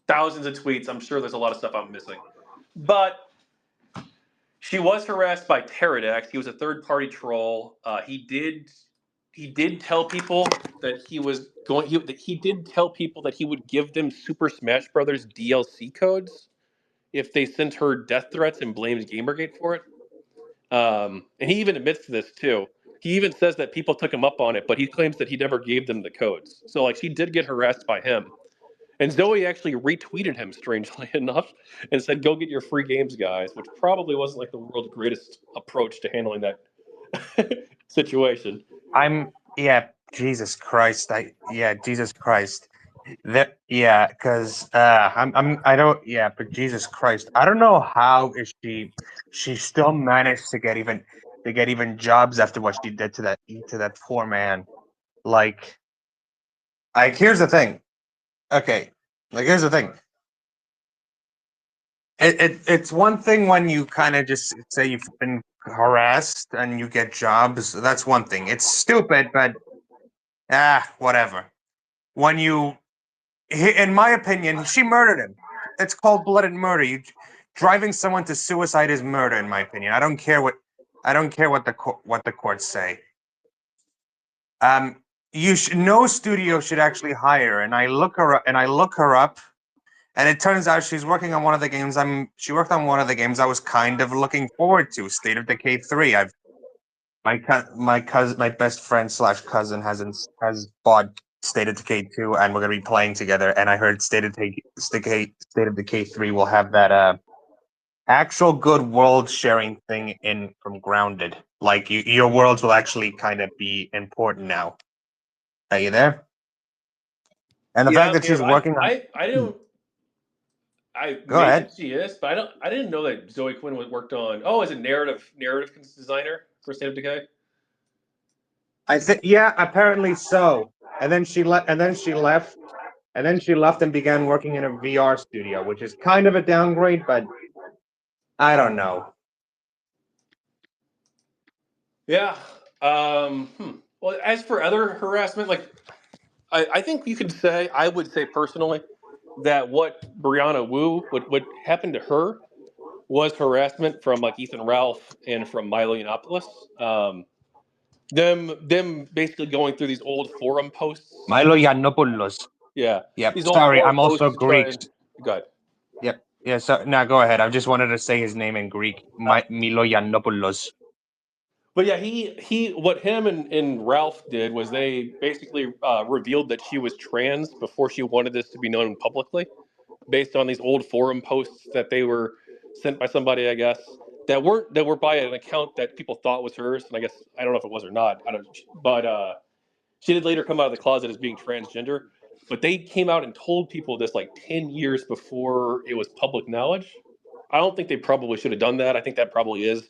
Speaker 1: thousands of tweets. I'm sure there's a lot of stuff I'm missing. But she was harassed by Pterodax. He was a third-party troll. He did tell people that he was going. He did tell people that he would give them Super Smash Brothers DLC codes if they sent her death threats and blames GamerGate for it. And he even admits to this too. He even says that people took him up on it, but he claims that he never gave them the codes. So like she did get harassed by him. And Zoe actually retweeted him, strangely enough, and said, "Go get your free games, guys," which probably wasn't like the world's greatest approach to handling that situation.
Speaker 3: Jesus Christ. Jesus Christ. Because I don't. Yeah, but Jesus Christ, I don't know how is she still managed to get even jobs after what she did to that poor man. Like here's the thing. Okay, here's the thing. It's one thing when you kind of just say you've been harassed and you get jobs. That's one thing. It's stupid, but whatever. When you, in my opinion, she murdered him. It's cold-blooded murder. You driving someone to suicide is murder, in my opinion. I don't care what what the courts say. No studio should actually hire. And I look her up. And it turns out she's working on one of the games. She worked on one of the games I was kind of looking forward to, State of Decay 3. my best friend / cousin has bought State of Decay 2, and we're gonna be playing together. And I heard State of Decay 3 will have that actual good world sharing thing in from Grounded. Like your worlds will actually kind of be important now. Are you there? And the
Speaker 1: Yeah,
Speaker 3: fact
Speaker 1: I'm
Speaker 3: that
Speaker 1: here.
Speaker 3: she's
Speaker 1: But
Speaker 3: working on.
Speaker 1: I don't. I
Speaker 3: Go
Speaker 1: maybe
Speaker 3: ahead.
Speaker 1: she is, but I didn't know that Zoe Quinn worked on. Oh, as a narrative designer for State of Decay.
Speaker 3: I think yeah, apparently so. And then she left. And then she left and began working in a VR studio, which is kind of a downgrade, but I don't know.
Speaker 1: Yeah. Well, as for other harassment, like I think you could say, I would say personally, that what Brianna Wu, what happened to her, was harassment from like Ethan Ralph and from Milo Yiannopoulos. Them basically going through these old forum posts.
Speaker 3: Milo Yiannopoulos.
Speaker 1: Yeah,
Speaker 3: Yep.
Speaker 1: these old
Speaker 3: Sorry,
Speaker 1: forum
Speaker 3: I'm also
Speaker 1: posts to try
Speaker 3: Greek.
Speaker 1: and go ahead.
Speaker 3: Yep. Yeah. So now go ahead. I just wanted to say his name in Greek. Milo Yiannopoulos.
Speaker 1: But yeah, he what him and Ralph did was they basically revealed that she was trans before she wanted this to be known publicly, based on these old forum posts that they were sent by somebody, I guess, that were by an account that people thought was hers, and I guess I don't know if it was or not. I don't, but she did later come out of the closet as being transgender. But they came out and told people this like 10 years before it was public knowledge. I don't think they probably should have done that. I think that probably is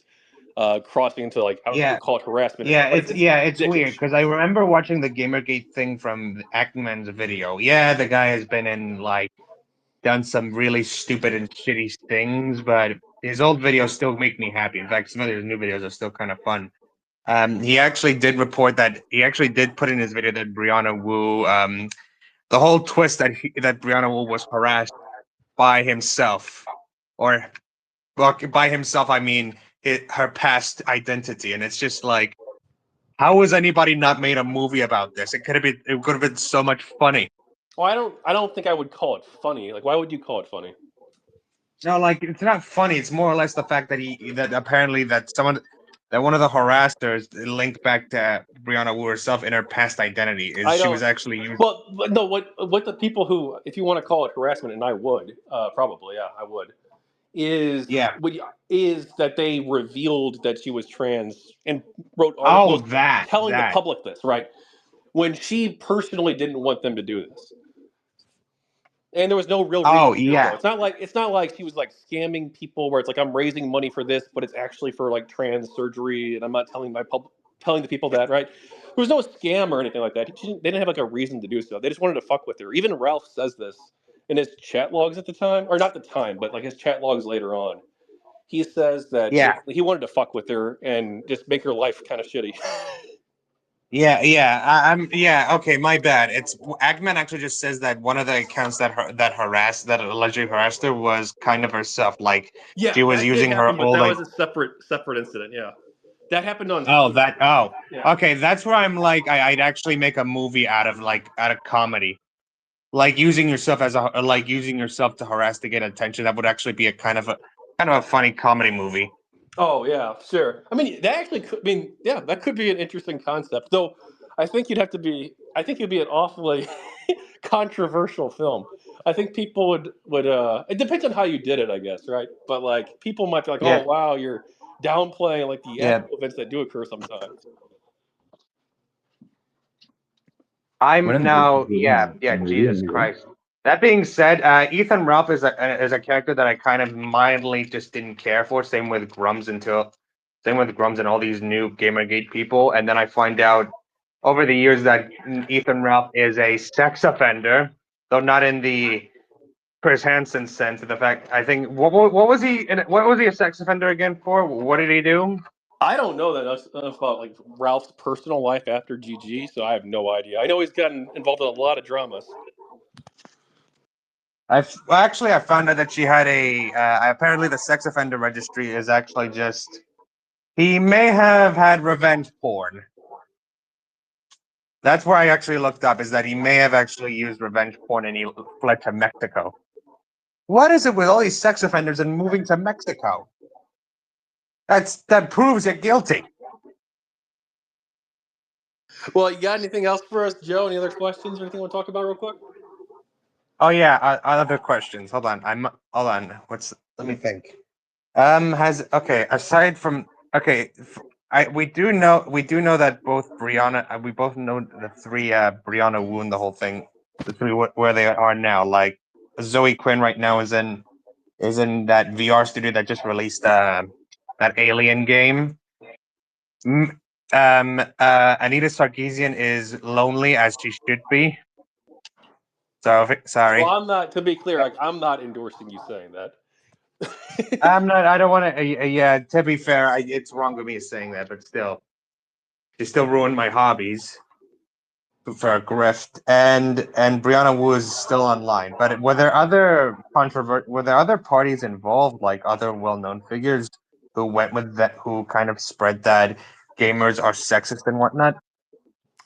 Speaker 1: crossing into like I don't know if you
Speaker 3: Yeah.
Speaker 1: call it harassment,
Speaker 3: Yeah.
Speaker 1: but it's
Speaker 3: It's weird
Speaker 1: dickish.
Speaker 3: because I remember watching the GamerGate thing from Actman's video. Yeah, the guy has been in like done some really stupid and shitty things, but his old videos still make me happy. In fact, some of his new videos are still kind of fun. He actually did report that he actually did put in his video that Brianna Wu, the whole twist that Brianna Wu was harassed by himself, or well, by himself, I mean her past identity, and it's just like, how has anybody not made a movie about this? It could have been so much funny.
Speaker 1: Well, I don't think I would call it funny. Like, why would you call it funny?
Speaker 3: No, like it's not funny. It's more or less the fact that that apparently that one of the harassers linked back to Brianna Wu herself in her past identity is
Speaker 1: I
Speaker 3: she
Speaker 1: don't.
Speaker 3: was actually used.
Speaker 1: Well, but no. What the people who, if you want to call it harassment, and I would probably, yeah, I would, is
Speaker 3: Yeah.
Speaker 1: is that they revealed that she was trans and wrote
Speaker 3: Oh,
Speaker 1: articles telling the
Speaker 3: that.
Speaker 1: public this, right? When she personally didn't want them to do this. And there was no real reason
Speaker 3: Oh,
Speaker 1: to do so.
Speaker 3: yeah.
Speaker 1: It's not like she was like scamming people where it's like I'm raising money for this, but it's actually for like trans surgery, and I'm not telling the people that, right? There was no scam or anything like that. They didn't have like a reason to do so. They just wanted to fuck with her. Even Ralph says this in his chat logs at the time, or not the time, but like his chat logs later on. He says that
Speaker 3: Yeah.
Speaker 1: basically he wanted to fuck with her and just make her life kind of shitty.
Speaker 3: Yeah. I'm. Yeah. Okay. My bad. It's Agman actually just says that one of the accounts that allegedly harassed her was kind of herself. Like
Speaker 1: Yeah,
Speaker 3: she was
Speaker 1: that did
Speaker 3: using her
Speaker 1: happen, but
Speaker 3: old.
Speaker 1: that was a separate incident. Yeah, that happened on.
Speaker 3: Oh, that. Oh,
Speaker 1: Yeah.
Speaker 3: okay. That's where I'm like, I'd actually make a movie out of comedy, like using yourself to harass to get attention. That would actually be a kind of a funny comedy movie.
Speaker 1: Oh yeah, sure. I mean, that actually could. I mean, yeah, that could be an interesting concept. Though, I think you'd have to be. I think it'd be an awfully controversial film. I think people would. It depends on how you did it, I guess, right? But like, people might be like, "Oh,
Speaker 3: Yeah.
Speaker 1: wow, you're downplaying like the
Speaker 3: Yeah.
Speaker 1: actual events that do occur sometimes."
Speaker 3: I'm now. Yeah. Jesus Christ. That being said, Ethan Ralph is a character that I kind of mildly just didn't care for. Same with Grums and all these new GamerGate people, and then I find out over the years that Ethan Ralph is a sex offender, though not in the Chris Hansen sense. The fact I think what was he what was he a sex offender again for? What did he do?
Speaker 1: I don't know that enough about like Ralph's personal life after GG, so I have no idea. I know he's gotten involved in a lot of dramas.
Speaker 3: I found out that she had a apparently the sex offender registry is actually just he may have had revenge porn. That's where I actually looked up is that he may have actually used revenge porn and he fled to Mexico. What is it with all these sex offenders and moving to Mexico? That proves you're guilty.
Speaker 1: Well, you got anything else for us, Joe? Any other questions or anything you want to talk about real quick?
Speaker 3: Oh yeah, other questions. Hold on. Hold on. Let me think. Aside from we do know that both Brianna, we both know the three Brianna Woon, the whole thing, the three where they are now. Like Zoe Quinn right now is in that VR studio that just released that Alien game. Anita Sarkeesian is lonely as she should be. So
Speaker 1: Well,
Speaker 3: sorry.
Speaker 1: I'm not. To be clear, like I'm not endorsing you saying that.
Speaker 3: I'm not. I don't want to. Yeah. To be fair, it's wrong of me saying that, but still, they still ruined my hobbies for a grift. And Brianna Wu is still online. But were there other Were there other parties involved, like other well-known figures who went with that, who kind of spread that gamers are sexist and whatnot?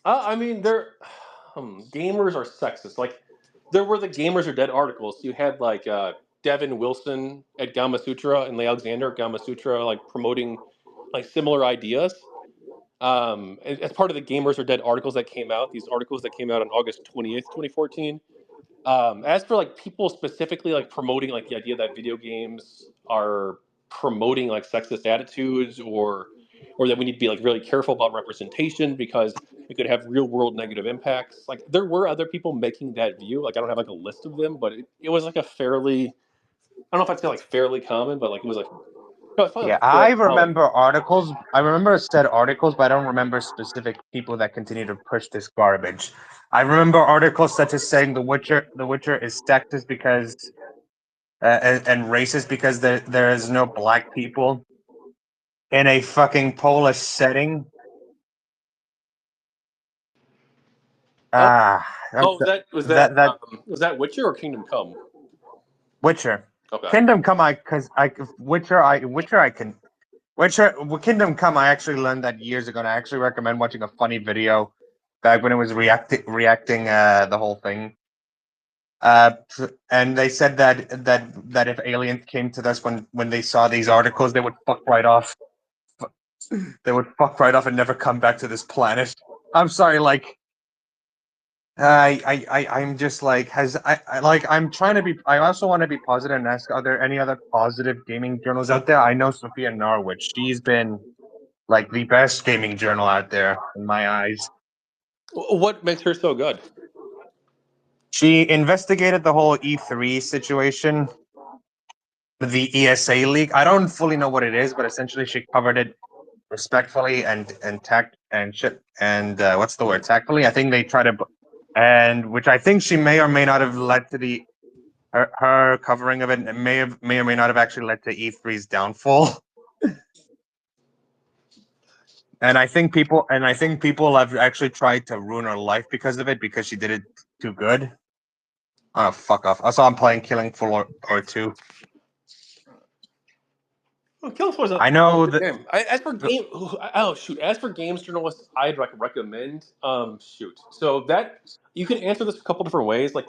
Speaker 1: I mean, gamers are sexist. Like, there were the gamers are dead articles. You had like Devin Wilson at Gama Sutra and Leigh Alexander at Gama Sutra, like promoting like similar ideas. As part of the gamers are dead articles that came out, these articles that came out on August 28th, 2014. As for like people specifically like promoting like the idea that video games are promoting like sexist attitudes or that we need to be like really careful about representation because it could have real world negative impacts. Like there were other people making that view. Like I don't have like a list of them, but it was like a fairly I don't know if I'd say like fairly common, but like it was like no, it's probably
Speaker 3: Yeah,
Speaker 1: like a
Speaker 3: I
Speaker 1: fairly common.
Speaker 3: remember articles. I remember said articles, but I don't remember specific people that continue to push this garbage. I remember articles such as saying The Witcher is sexist because and racist because there is no black people in a fucking Polish setting.
Speaker 1: Oh,
Speaker 3: Ah,
Speaker 1: oh,
Speaker 3: that that
Speaker 1: was that Witcher or Kingdom Come?
Speaker 3: Witcher,
Speaker 1: Okay.
Speaker 3: Kingdom Come. Witcher Kingdom Come. I actually learned that years ago, and I actually recommend watching a funny video back when it was reacting the whole thing. And they said that if aliens came to us when they saw these articles, they would fuck right off. They would fuck right off and never come back to this planet. I'm sorry, like I'm just like I'm trying to be. I also want to be positive and ask: are there any other positive gaming journals out there? I know Sophia Norwich. She's been like the best gaming journal out there in my eyes.
Speaker 1: What makes her so good?
Speaker 3: She investigated the whole E3 situation, the ESA leak. I don't fully know what it is, but essentially she covered it respectfully and tact and shit and what's the word, tactfully. I think they try to, and which I think she may or may not have led to the her covering of it, and may or may not have actually led to E3's downfall. And I think people have actually tried to ruin her life because of it because she did it too good. Oh, fuck off! Also, I'm playing Killing Floor or 2.
Speaker 1: Well, Killing Floor is
Speaker 3: I
Speaker 1: a
Speaker 3: know
Speaker 1: good
Speaker 3: that.
Speaker 1: game. As for game, oh shoot, as for games journalists, I'd recommend. Shoot, so that you can answer this a couple different ways. Like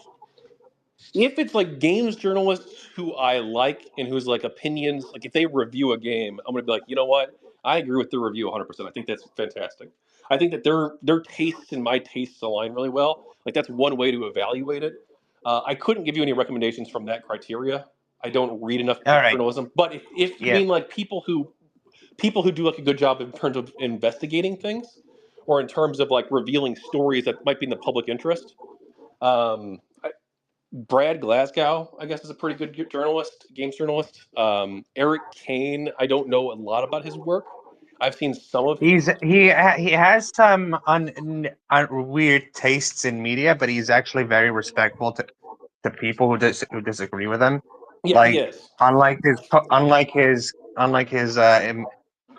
Speaker 1: if it's like games journalists who I like and whose like opinions, like if they review a game, I'm gonna be like, you know what? I agree with their review 100%. I think that's fantastic. I think that their tastes and my tastes align really well. Like that's one way to evaluate it. I couldn't give you any recommendations from that criteria. I don't read enough
Speaker 3: All
Speaker 1: game
Speaker 3: right.
Speaker 1: journalism. But if you
Speaker 3: Yeah.
Speaker 1: mean like people who do like a good job in terms of investigating things, or in terms of like revealing stories that might be in the public interest, um, Brad Glasgow, I guess, is a pretty good journalist, games journalist. Eric Kane, I don't know a lot about his work. I've seen some of his.
Speaker 3: He has some weird tastes in media, but he's actually very respectful to people who disagree with him.
Speaker 1: Yeah, he
Speaker 3: Like
Speaker 1: is.
Speaker 3: unlike his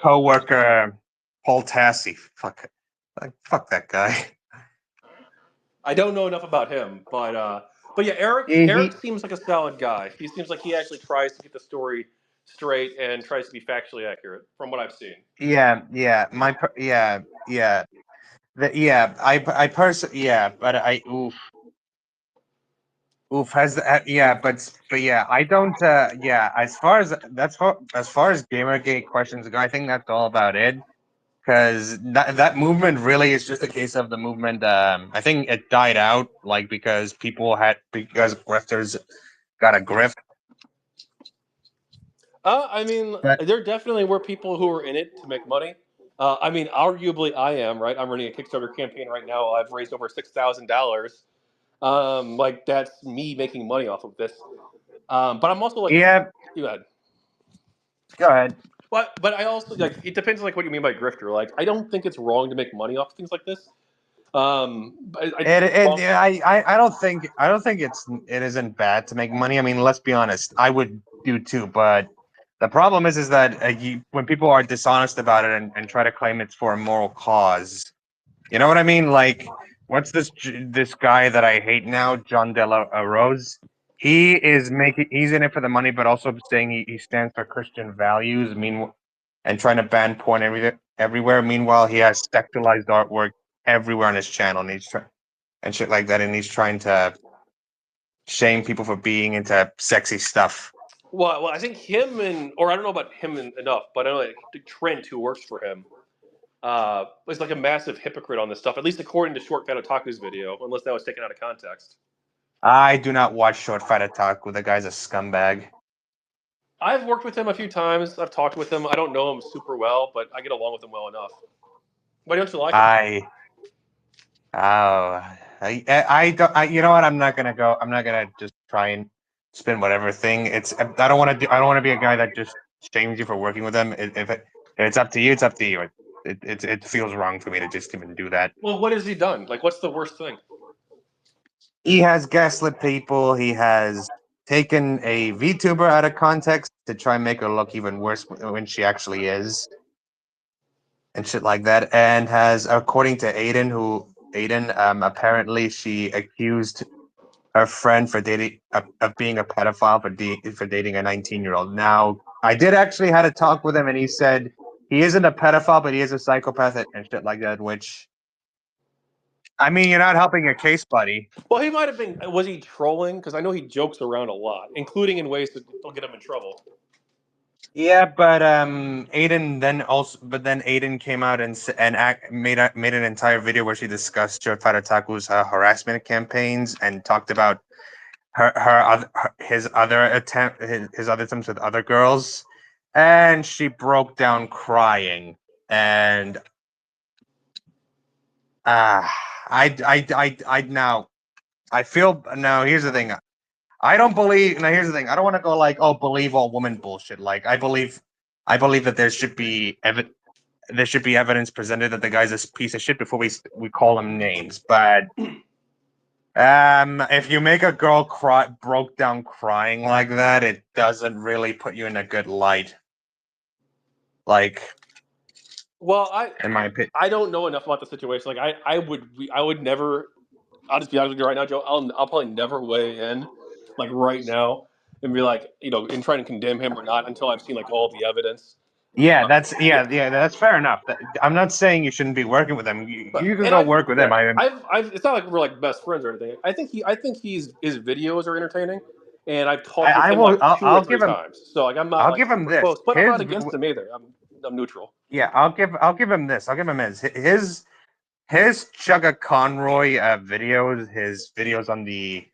Speaker 3: co-worker Paul Tassi. Fuck that guy.
Speaker 1: I don't know enough about him, but yeah, Eric
Speaker 3: He
Speaker 1: seems like a solid guy. He seems like he actually tries to get the story straight and tries to be factually accurate, from what I've seen.
Speaker 3: but I oof has but yeah, I don't yeah, as far as as far as Gamergate questions go, I think that's all about it. because that movement really is just a case of the movement. I think it died out because grifters got a grift.
Speaker 1: I mean,
Speaker 3: But
Speaker 1: there definitely were people who were in it to make money. I mean, arguably, I am right. I'm running a Kickstarter campaign right now. I've raised over $6,000. Like that's me making money off of this. But I'm also like,
Speaker 3: yeah,
Speaker 1: you had.
Speaker 3: go ahead.
Speaker 1: But I also like it depends like what you mean by grifter. Like I don't think it's wrong to make money off things like this. But I think it's wrong.
Speaker 3: I don't think it isn't bad to make money. I mean, let's be honest. I would do too, but the problem is that when people are dishonest about it and try to claim it's for a moral cause, you know what I mean? Like, what's this guy that I hate now, John De La Rose? He's in it for the money, but also saying he stands for Christian values. And trying to ban porn everywhere. Meanwhile, he has sexualized artwork everywhere on his channel, and shit like that, and he's trying to shame people for being into sexy stuff.
Speaker 1: Well, I think or I don't know about him enough, but I know like Trent, who works for him, is like a massive hypocrite on this stuff. At least according to Short Fat Otaku's video, unless that was taken out of context.
Speaker 3: I do not watch Short Fat Otaku. The guy's a scumbag.
Speaker 1: I've worked with him a few times. I've talked with him. I don't know him super well, but I get along with him well enough. Why don't you like him?
Speaker 3: I don't. You know what? I'm not gonna just try and spin whatever thing. I don't want to be a guy that just shames you for working with them. If it's up to you, it's up to you. It feels wrong for me to just even do that.
Speaker 1: Well, what has he done? Like, what's the worst thing?
Speaker 3: He has gaslit people. He has taken a VTuber out of context to try and make her look even worse when she actually is, and shit like that. And has, according to Aiden, apparently she accused her friend for dating of being a pedophile for dating a 19-year-old. Now, I did actually had a talk with him, and he said he isn't a pedophile, but he is a psychopath and shit like that. Which, I mean, you're not helping your case, buddy.
Speaker 1: Well, he might have been. Was he trolling? Because I know he jokes around a lot, including in ways that will get him in trouble.
Speaker 3: Yeah, but Aiden came out and made an entire video where she discussed Short Fat Otaku's harassment campaigns and talked about his other attempts with other girls, and she broke down crying. And here's the thing. I don't believe. Now, here's the thing. I don't want to go like, oh, believe all woman bullshit. Like, I believe that there should be evidence presented that the guy's a piece of shit before we call him names. But if you make a girl broke down crying like that, it doesn't really put you in a good light. Like,
Speaker 1: Well,
Speaker 3: in my opinion,
Speaker 1: I don't know enough about the situation. Like, I would never. I'll just be honest with you right now, Joe. I'll probably never weigh in, like right now, and be like, in trying to condemn him or not until I've seen like all the evidence.
Speaker 3: yeah, that's fair enough. I'm not saying you shouldn't be working with him. You can go work with him.
Speaker 1: It's not like we're like best friends or anything. I think his videos are entertaining, and I've talked with him like two or three times. So like I'm not
Speaker 3: I'll
Speaker 1: like
Speaker 3: give him
Speaker 1: super
Speaker 3: this.
Speaker 1: close, but I'm not against him either. I'm neutral.
Speaker 3: Yeah, I'll give him this. I'll give him his Chugga Conroy videos. His videos on the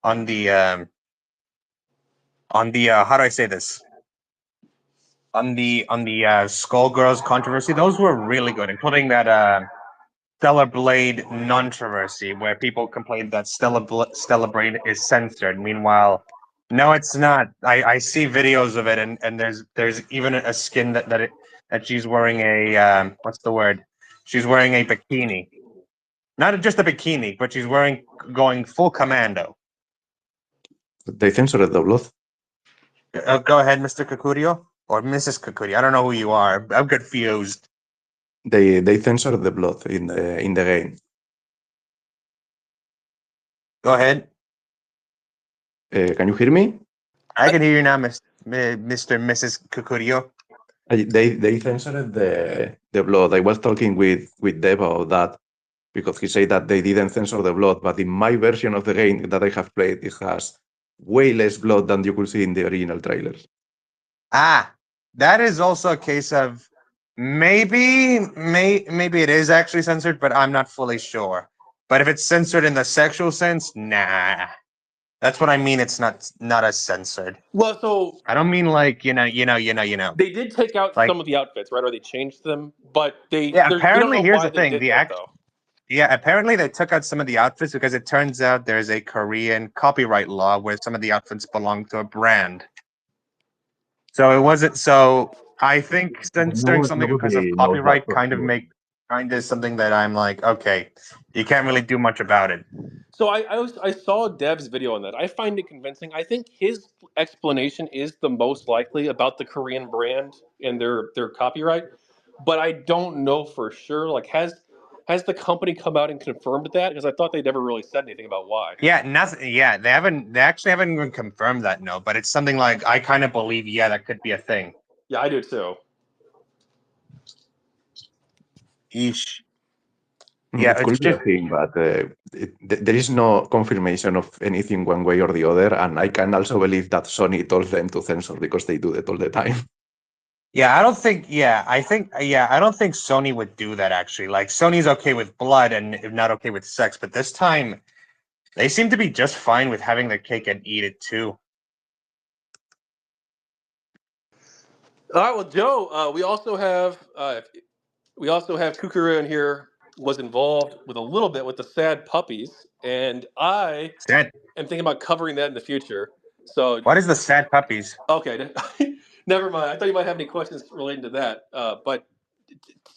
Speaker 3: how do I say this? On the Skullgirls controversy, those were really good, including that Stellar Blade controversy, where people complained that Stellar Blade is censored. Meanwhile, no, it's not. I see videos of it, and there's even a skin that she's wearing a what's the word? She's wearing a bikini, not just a bikini, but she's going full commando.
Speaker 2: They censored the blood.
Speaker 3: Go ahead, Mr. Kukuruyo or Mrs. Kukuruyo. I don't know who you are. I'm confused.
Speaker 2: They censored the blood in the game.
Speaker 3: Go ahead.
Speaker 2: Can you hear me?
Speaker 3: I can hear you now, Mr. and Mrs. Kukuruyo.
Speaker 2: They censored the blood. I was talking with Deb about that because he said that they didn't censor the blood, but in my version of the game that I have played, it has way less blood than you could see in the original trailers.
Speaker 3: That is also a case of maybe it is actually censored, but I'm not fully sure. But if it's censored in the sexual sense, nah. That's what I mean. It's not as censored.
Speaker 1: Well, so
Speaker 3: I don't mean like you know.
Speaker 1: they did take out
Speaker 3: Like-
Speaker 1: some of the outfits, right? Or they changed them, but
Speaker 3: Yeah,
Speaker 1: we don't
Speaker 3: apparently
Speaker 1: know
Speaker 3: here's
Speaker 1: why
Speaker 3: the
Speaker 1: they
Speaker 3: thing.
Speaker 1: did that though.
Speaker 3: Yeah, apparently they took out some of the outfits because it turns out there's a Korean copyright law where some of the outfits belong to a brand. So it wasn't. So I think censoring something because of
Speaker 2: Nobody knows that
Speaker 3: copyright
Speaker 2: for
Speaker 3: kind
Speaker 2: sure.
Speaker 3: of something that I'm like, okay, you can't really do much about it.
Speaker 1: So I saw Dev's video on that. I find it convincing. I think his explanation is the most likely about the Korean brand and their copyright, but I don't know for sure. Like, has the company come out and confirmed that? Because I thought they never really said anything about why.
Speaker 3: Yeah, nothing. Yeah, they haven't. They actually haven't even confirmed that. No, but it's something like I kind of believe. Yeah, that could be a thing.
Speaker 1: Yeah, I do too.
Speaker 3: Eesh.
Speaker 2: It
Speaker 3: Yeah, it's
Speaker 2: could be a
Speaker 3: just
Speaker 2: thing, but there is no confirmation of anything one way or the other. And I can also believe that Sony told them to censor because they do that all the time.
Speaker 3: yeah. I don't think. Yeah, I think. Yeah, I don't think Sony would do that. Actually, like Sony's okay with blood and not okay with sex, but this time they seem to be just fine with having their cake and eat it too.
Speaker 1: All right, well, Joe, we also have Kukuruyo in here was involved with a little bit with the sad puppies, and I
Speaker 3: Sad.
Speaker 1: am thinking about covering that in the future. So
Speaker 3: What is the sad puppies?
Speaker 1: okay, never mind. I thought you might have any questions relating to that. But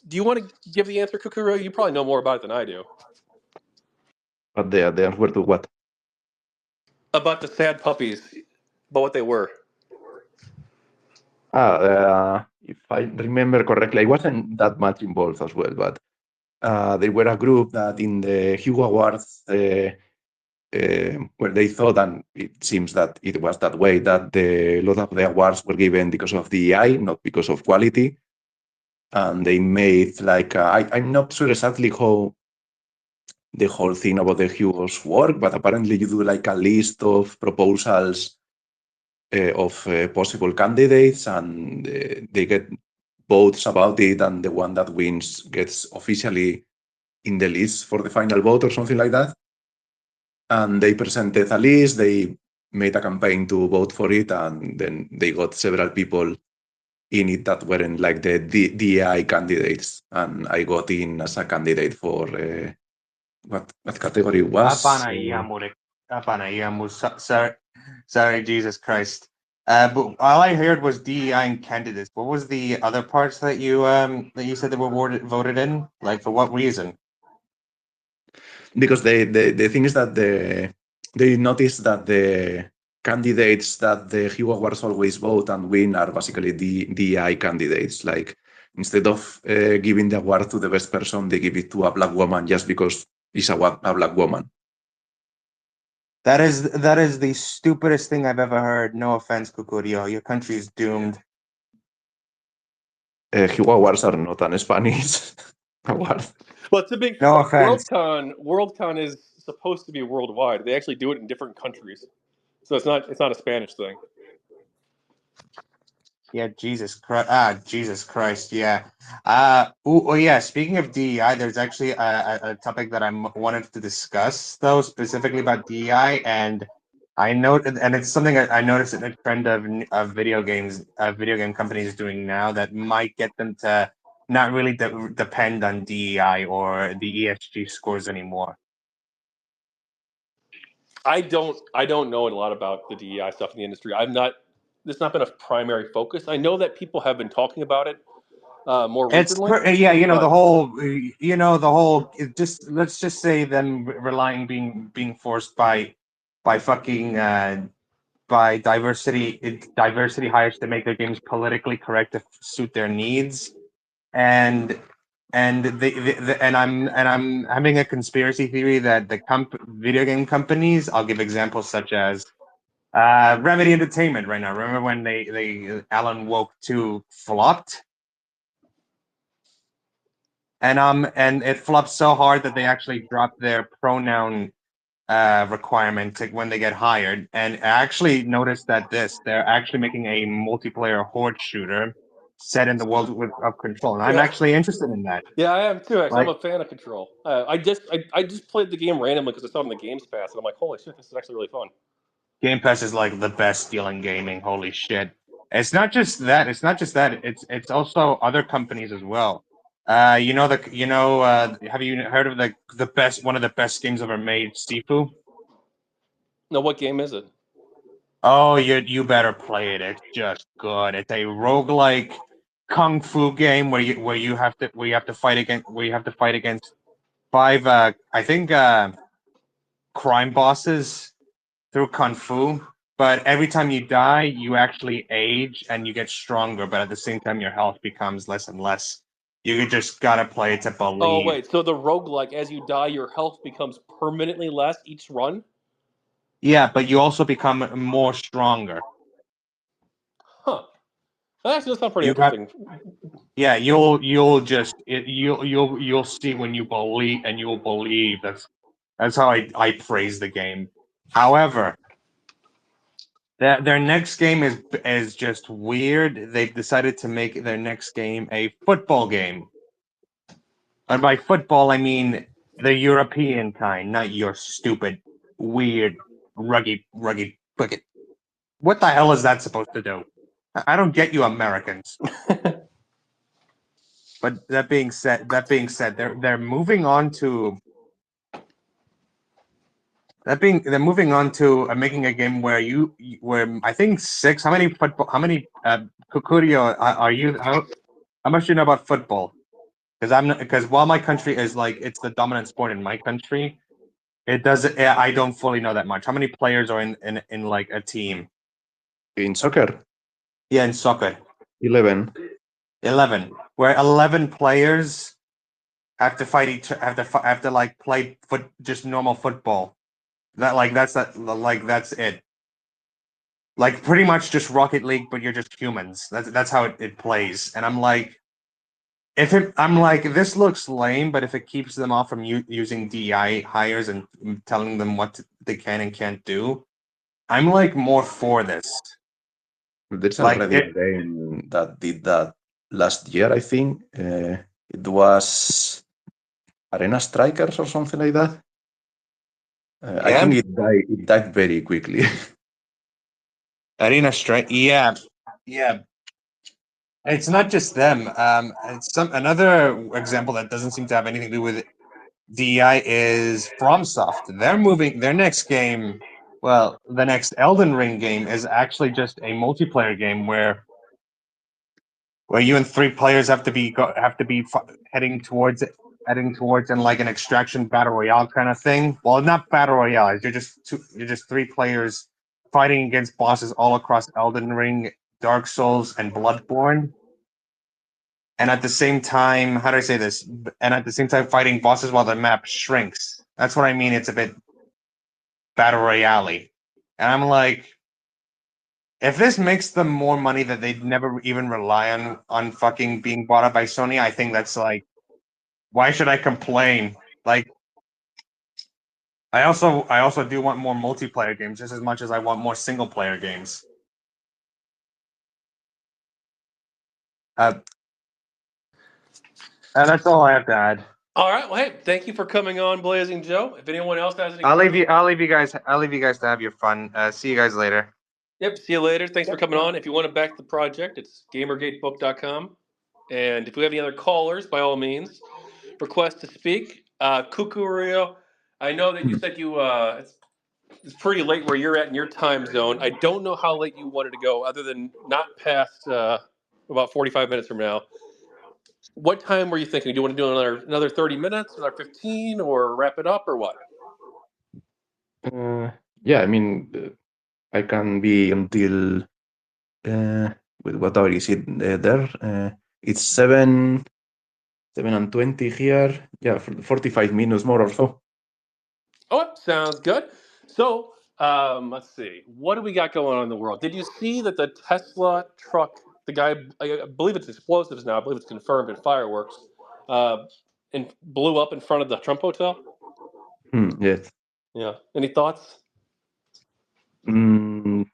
Speaker 1: do you want to give the answer, Kukuruyo? You probably know more about it than I do.
Speaker 2: But the answer to what?
Speaker 1: About the sad puppies, about what they were.
Speaker 2: If I remember correctly, I wasn't that much involved as well, but they were a group that in the Hugo Awards, where they thought, and it seems that it was that way, that a lot of the awards were given because of DEI, not because of quality. And they made like, I'm not sure exactly how the whole thing about the Hugos work, but apparently you do like a list of proposals of possible candidates, and they get votes about it, and the one that wins gets officially in the list for the final vote or something like that. And they presented a list, they made a campaign to vote for it, and then they got several people in it that weren't like the DEI candidates. And I got in as a candidate for what category it was?
Speaker 3: Sorry, Jesus Christ. But all I heard was DEI and candidates. What was the other parts that you said they were voted in? Like for what reason?
Speaker 2: Because the thing is that they noticed that the candidates that the Hugo Awards always vote and win are basically the DEI candidates. Like instead of giving the award to the best person, they give it to a black woman just because it's a black woman.
Speaker 3: That is the stupidest thing I've ever heard. No offense, Kukuruyo. Your country is doomed.
Speaker 2: Hugo Awards are not an Spanish award.
Speaker 1: Well, it's a big
Speaker 3: No offense.
Speaker 1: Worldcon is supposed to be worldwide. They actually do it in different countries, so it's not a Spanish thing.
Speaker 3: Yeah, Jesus Christ. Yeah. Yeah. Speaking of DEI, there's actually a topic that I wanted to discuss, though, specifically about DEI, and I noted, and it's something I noticed in a trend of video game companies doing now that might get them to not really depend on DEI or the ESG scores anymore.
Speaker 1: I don't know a lot about the DEI stuff in the industry. It's not been a primary focus. I know that people have been talking about it more recently.
Speaker 3: The whole. Just let's just say them relying being forced by fucking by diversity hires to make their games politically correct to suit their needs, and I'm having a conspiracy theory that the video game companies. I'll give examples such as Remedy Entertainment right now. Remember when they Alan Woke 2 flopped? And it flopped so hard that they actually dropped their pronoun requirement when they get hired. And I actually noticed that they're actually making a multiplayer horde shooter set in the world of Control, and I'm actually interested in that.
Speaker 1: Yeah, I am too. Actually,
Speaker 3: Like-
Speaker 1: I'm a fan of Control. I just played the game randomly because I saw it on the Games Pass, and I'm like, holy shit, this is actually really fun.
Speaker 3: Game Pass is like the best deal in gaming. Holy shit! It's not just that. It's also other companies as well. Have you heard of the best one of the best games ever made, Sifu?
Speaker 1: No, what game is it?
Speaker 3: Oh, you better play it. It's just good. It's a roguelike kung fu game where you have to fight against five I think crime bosses through kung fu. But every time you die, you actually age and you get stronger, but at the same time your health becomes less and less. You just gotta play it to believe.
Speaker 1: Oh wait, so the roguelike, as you die, your health becomes permanently less each run?
Speaker 3: Yeah, but you also become more stronger.
Speaker 1: Huh. That actually does sound pretty
Speaker 3: You got-
Speaker 1: interesting.
Speaker 3: Yeah, you'll see when you believe, and you'll believe. That's how I praise the game. However, their next game is just weird. They've decided to make their next game a football game, and by football I mean the European kind, not your stupid, weird, ruggy bucket. What the hell is that supposed to do? I don't get you, Americans. But that being said, they're moving on to making a game where I think six. How many Kukuruyo are you? How much do you know about football? Because while my country is like it's the dominant sport in my country, I don't fully know that much. How many players are in like a team?
Speaker 2: In soccer,
Speaker 3: Yeah, in soccer,
Speaker 2: 11.
Speaker 3: 11. Where 11 players have to fight have to like play just normal football. That's it. Like pretty much just Rocket League, but you're just humans. That's how it plays. And I'm like, this looks lame, but if it keeps them off from using DI hires and telling them what they can and can't do, I'm like more for this.
Speaker 2: There's
Speaker 3: Like,
Speaker 2: already a game that did that last year, I think. It was Arena Strikers or something like that. I
Speaker 3: Yeah.
Speaker 2: think it died very quickly.
Speaker 3: Arena Strike, yeah. It's not just them. It's another example that doesn't seem to have anything to do with DI is FromSoft. They're moving their next game. Well, the next Elden Ring game is actually just a multiplayer game where you and three players have to be heading towards in like an extraction battle royale kind of thing. Well, not battle royale. You're just three players fighting against bosses all across Elden Ring, Dark Souls, and Bloodborne. And at the same time, how do I say this? And at the same time, fighting bosses while the map shrinks. That's what I mean. It's a bit battle royale. And I'm like, if this makes them more money that they'd never even rely on fucking being bought up by Sony, I think that's like, why should I complain? Like, I also do want more multiplayer games just as much as I want more single player games. And that's all I have to add.
Speaker 1: All right. Well, hey, thank you for coming on, Blazing Joe. If anyone else has any,
Speaker 3: I'll leave you guys to have your fun. See you guys later.
Speaker 1: Yep. See you later. Thanks for coming on. If you want to back the project, it's GamerGateBook.com. And if we have any other callers, by all means, request to speak. Kukuruyo, I know that you said it's pretty late where you're at in your time zone. I don't know how late you wanted to go, other than not past about 45 minutes from now. What time were you thinking? Do you want to do another 30 minutes, another 15, or wrap it up, or what?
Speaker 2: Yeah, I mean, I can be until with what hour is it there? It's 7:20 here. Yeah, 45 minutes more or so.
Speaker 1: Oh, sounds good. So, let's see. What do we got going on in the world? Did you see that the Tesla truck, the guy, I believe it's explosives now, I believe it's confirmed in fireworks, and blew up in front of the Trump Hotel?
Speaker 2: Yes.
Speaker 1: Yeah. Any thoughts?
Speaker 2: Well,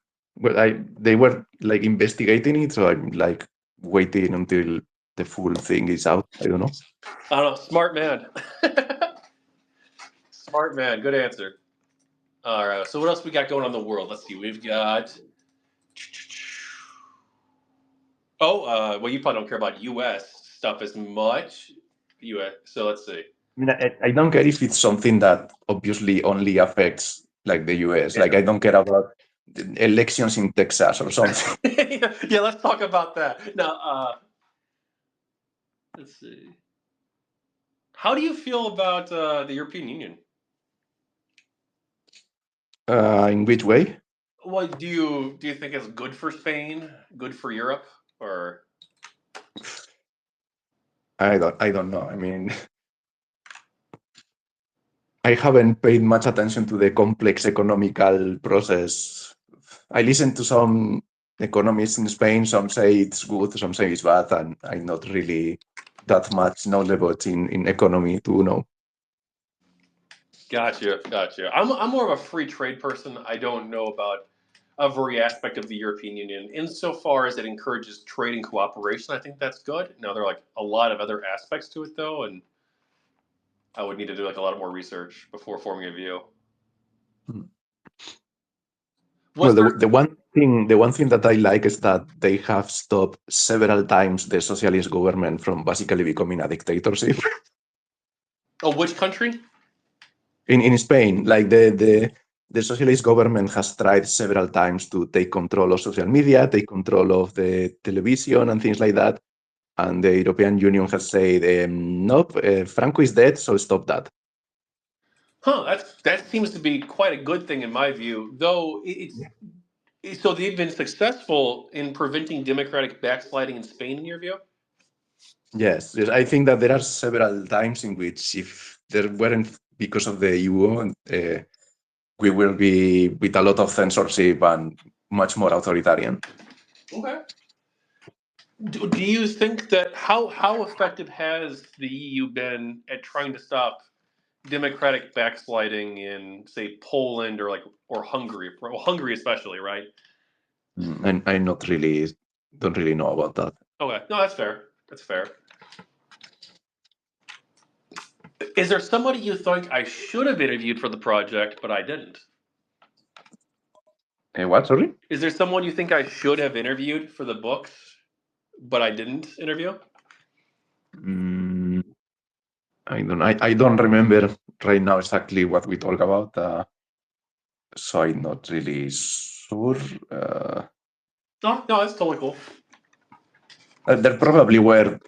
Speaker 2: they were like investigating it, so I'm like, waiting until the full thing is out. I don't know.
Speaker 1: I don't know. Smart man. Smart man. Good answer. All right. So what else we got going on in the world? Let's see. We've got. Well, you probably don't care about U.S. stuff as much. U.S. So let's see.
Speaker 2: I mean, I don't care if it's something that obviously only affects like the US.
Speaker 1: Yeah.
Speaker 2: Like I don't care about the elections in Texas or something.
Speaker 1: Yeah, let's talk about that. Now, let's see. How do you feel about the European Union?
Speaker 2: In which way?
Speaker 1: Well, do you think it's good for Spain, good for Europe, or
Speaker 2: I don't know. I mean, I haven't paid much attention to the complex economical process. I listen to some economists in Spain. Some say it's good, some say it's bad, and I'm not really that much knowledgeable in economy to know.
Speaker 1: Gotcha. I'm more of a free trade person. I don't know about every aspect of the European Union. Insofar as it encourages trade and cooperation, I think that's good. Now there are like a lot of other aspects to it though, and I would need to do like a lot more research before forming a view.
Speaker 2: Well, the one thing that I like is that they have stopped several times the socialist government from basically becoming a dictatorship.
Speaker 1: Oh, which country?
Speaker 2: In Spain, like the socialist government has tried several times to take control of social media, take control of the television and things like that. And the European Union has said, nope, Franco is dead, so stop that.
Speaker 1: Huh, that seems to be quite a good thing in my view. Though so they've been successful in preventing democratic backsliding in Spain, in your view?
Speaker 2: Yes, I think that there are several times in which if there weren't because of the EU, we will be with a lot of censorship and much more authoritarian.
Speaker 1: Okay. Do you think that how effective has the EU been at trying to stop democratic backsliding in say Poland or Hungary, well, Hungary especially, right?
Speaker 2: And I don't really know about that.
Speaker 1: Okay, no, that's fair. That's fair. Is there somebody you think I should have interviewed for the project, but I didn't?
Speaker 2: What? Sorry?
Speaker 1: Is there someone you think I should have interviewed for the books, but I didn't interview?
Speaker 2: I don't remember right now exactly what we talk about, so I'm not really sure.
Speaker 1: No, that's totally cool.
Speaker 2: There probably were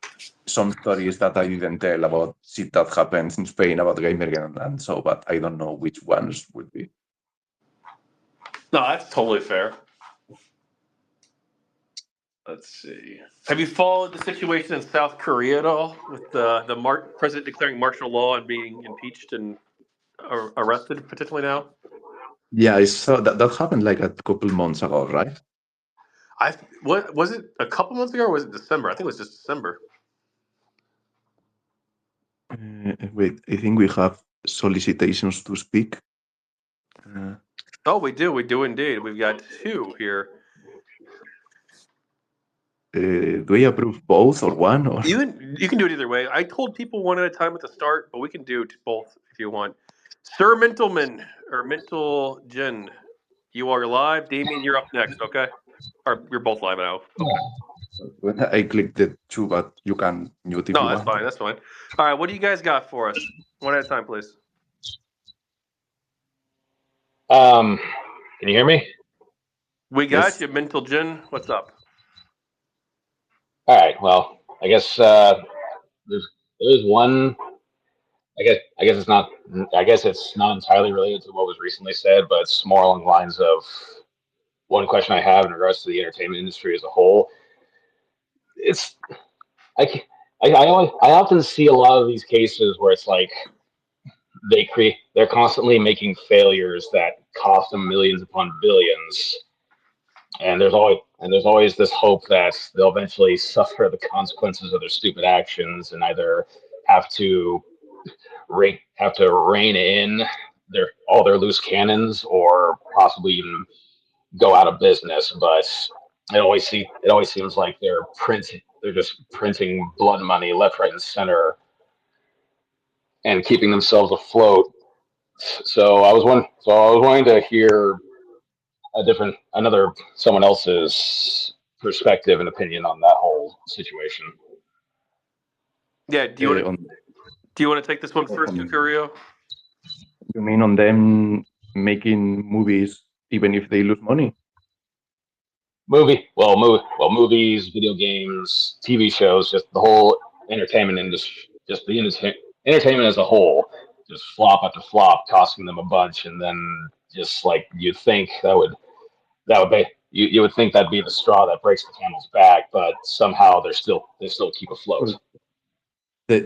Speaker 2: some stories that I didn't tell about shit that happens in Spain about GamerGate and so, but I don't know which ones would be.
Speaker 1: No, that's totally fair. Let's see. Have you followed the situation in South Korea at all, with the president declaring martial law and being impeached and arrested potentially now?
Speaker 2: Yeah, I saw that happened like a couple months ago, right?
Speaker 1: What was it, a couple months ago or was it December? I think it was just December.
Speaker 2: Wait, I think we have solicitations to speak.
Speaker 1: Oh, we do indeed. We've got two here.
Speaker 2: Do we approve both or one? Or
Speaker 1: You can do it either way. I told people one at a time at the start, but we can do both if you want. Sir Mentalman or Mental Jen, you are live. Damien, you're up next. Okay, or you're both live now. Okay.
Speaker 2: I clicked the two, but you can mute if
Speaker 1: No,
Speaker 2: you
Speaker 1: that's
Speaker 2: want.
Speaker 1: fine. That's fine. All right, what do you guys got for us? One at a time, please.
Speaker 4: Can you hear me?
Speaker 1: We got
Speaker 2: Yes.
Speaker 1: you, Mental Jen. What's up?
Speaker 4: All right. Well, I guess there's one. I guess it's not. I guess it's not entirely related to what was recently said, but it's more along the lines of one question I have in regards to the entertainment industry as a whole. It's I I often see a lot of these cases where it's like they're constantly making failures that cost them millions upon billions. And there's always this hope that they'll eventually suffer the consequences of their stupid actions and either have to rein in all their loose cannons or possibly even go out of business. But it always seems like they're just printing blood money left, right, and center, and keeping themselves afloat. So I was wanting to hear someone else's perspective and opinion on that whole situation.
Speaker 1: Yeah. Do you
Speaker 2: On,
Speaker 1: want to take this one first,
Speaker 2: on-
Speaker 1: Kukuruyo?
Speaker 2: you mean on them making movies even if they lose money?
Speaker 4: Movies, video games, TV shows, just the whole entertainment industry, just the entertainment as a whole, just flop after flop, costing them a bunch, and then just like you'd think that would be you would think that'd be the straw that breaks the camel's back, but somehow they still keep afloat.
Speaker 2: Well,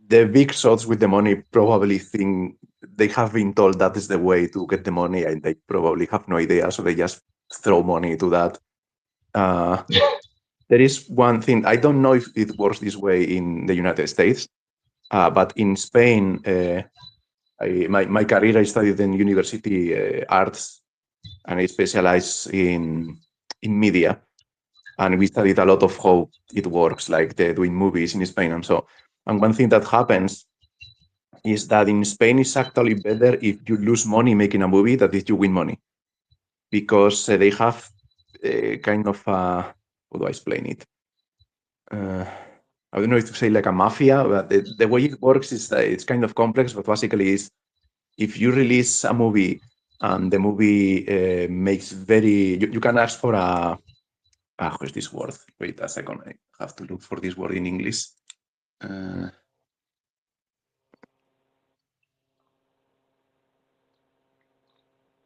Speaker 2: the big shots with the money probably think they have been told that is the way to get the money, and they probably have no idea, so they just throw money to that. There is one thing, I don't know if it works this way in the United States, but in Spain, my career, I studied in university arts, and I specialize in media. And we studied a lot of how it works, like doing movies in Spain and so. And one thing that happens is that in Spain it's actually better if you lose money making a movie than if you win money, because they have kind of how do I explain it? I don't know if to say like a mafia, but the way it works is that it's kind of complex, but basically is if you release a movie and the movie makes you can ask for a where's this word? Wait a second, I have to look for this word in English.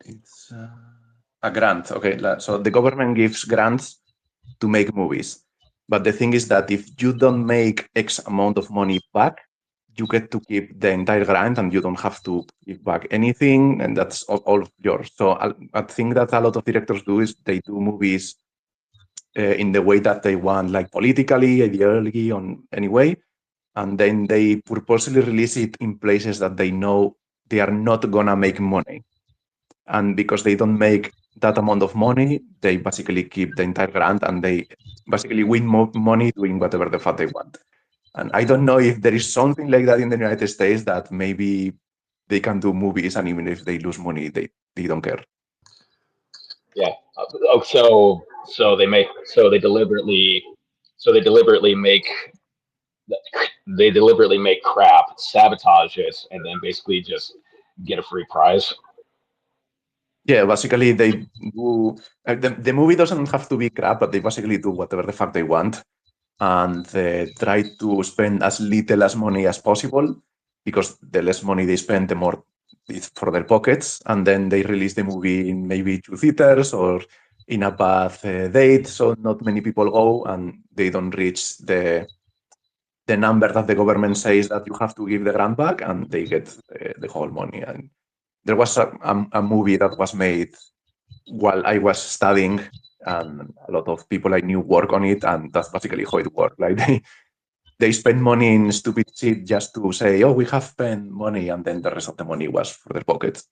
Speaker 2: It's a grant. Okay, so the government gives grants to make movies. But the thing is that if you don't make X amount of money back, you get to keep the entire grant and you don't have to give back anything, and that's all yours. So I think that a lot of directors do is they do movies in the way that they want, like politically, ideologically, on any way, and then they purposely release it in places that they know they are not gonna make money. And because they don't make that amount of money, they basically keep the entire grant and they basically win more money doing whatever the fuck they want. And I don't know if there is something like that in the United States that maybe they can do movies and even if they lose money, they don't care.
Speaker 4: Yeah. So they deliberately make crap, sabotage it, and then basically just get a free prize.
Speaker 2: Yeah, basically they do. The movie doesn't have to be crap, but they basically do whatever the fuck they want, and try to spend as little as money as possible, because the less money they spend, the more it's for their pockets. And then they release the movie in maybe 2 theaters or in a bad date, so not many people go, and they don't reach the number that the government says that you have to give the grant back, and they get the whole money. And there was a movie that was made while I was studying, and a lot of people I knew work on it, and that's basically how it worked. Like they spend money in stupid shit just to say, "Oh, we have spent money," and then the rest of the money was for their pockets.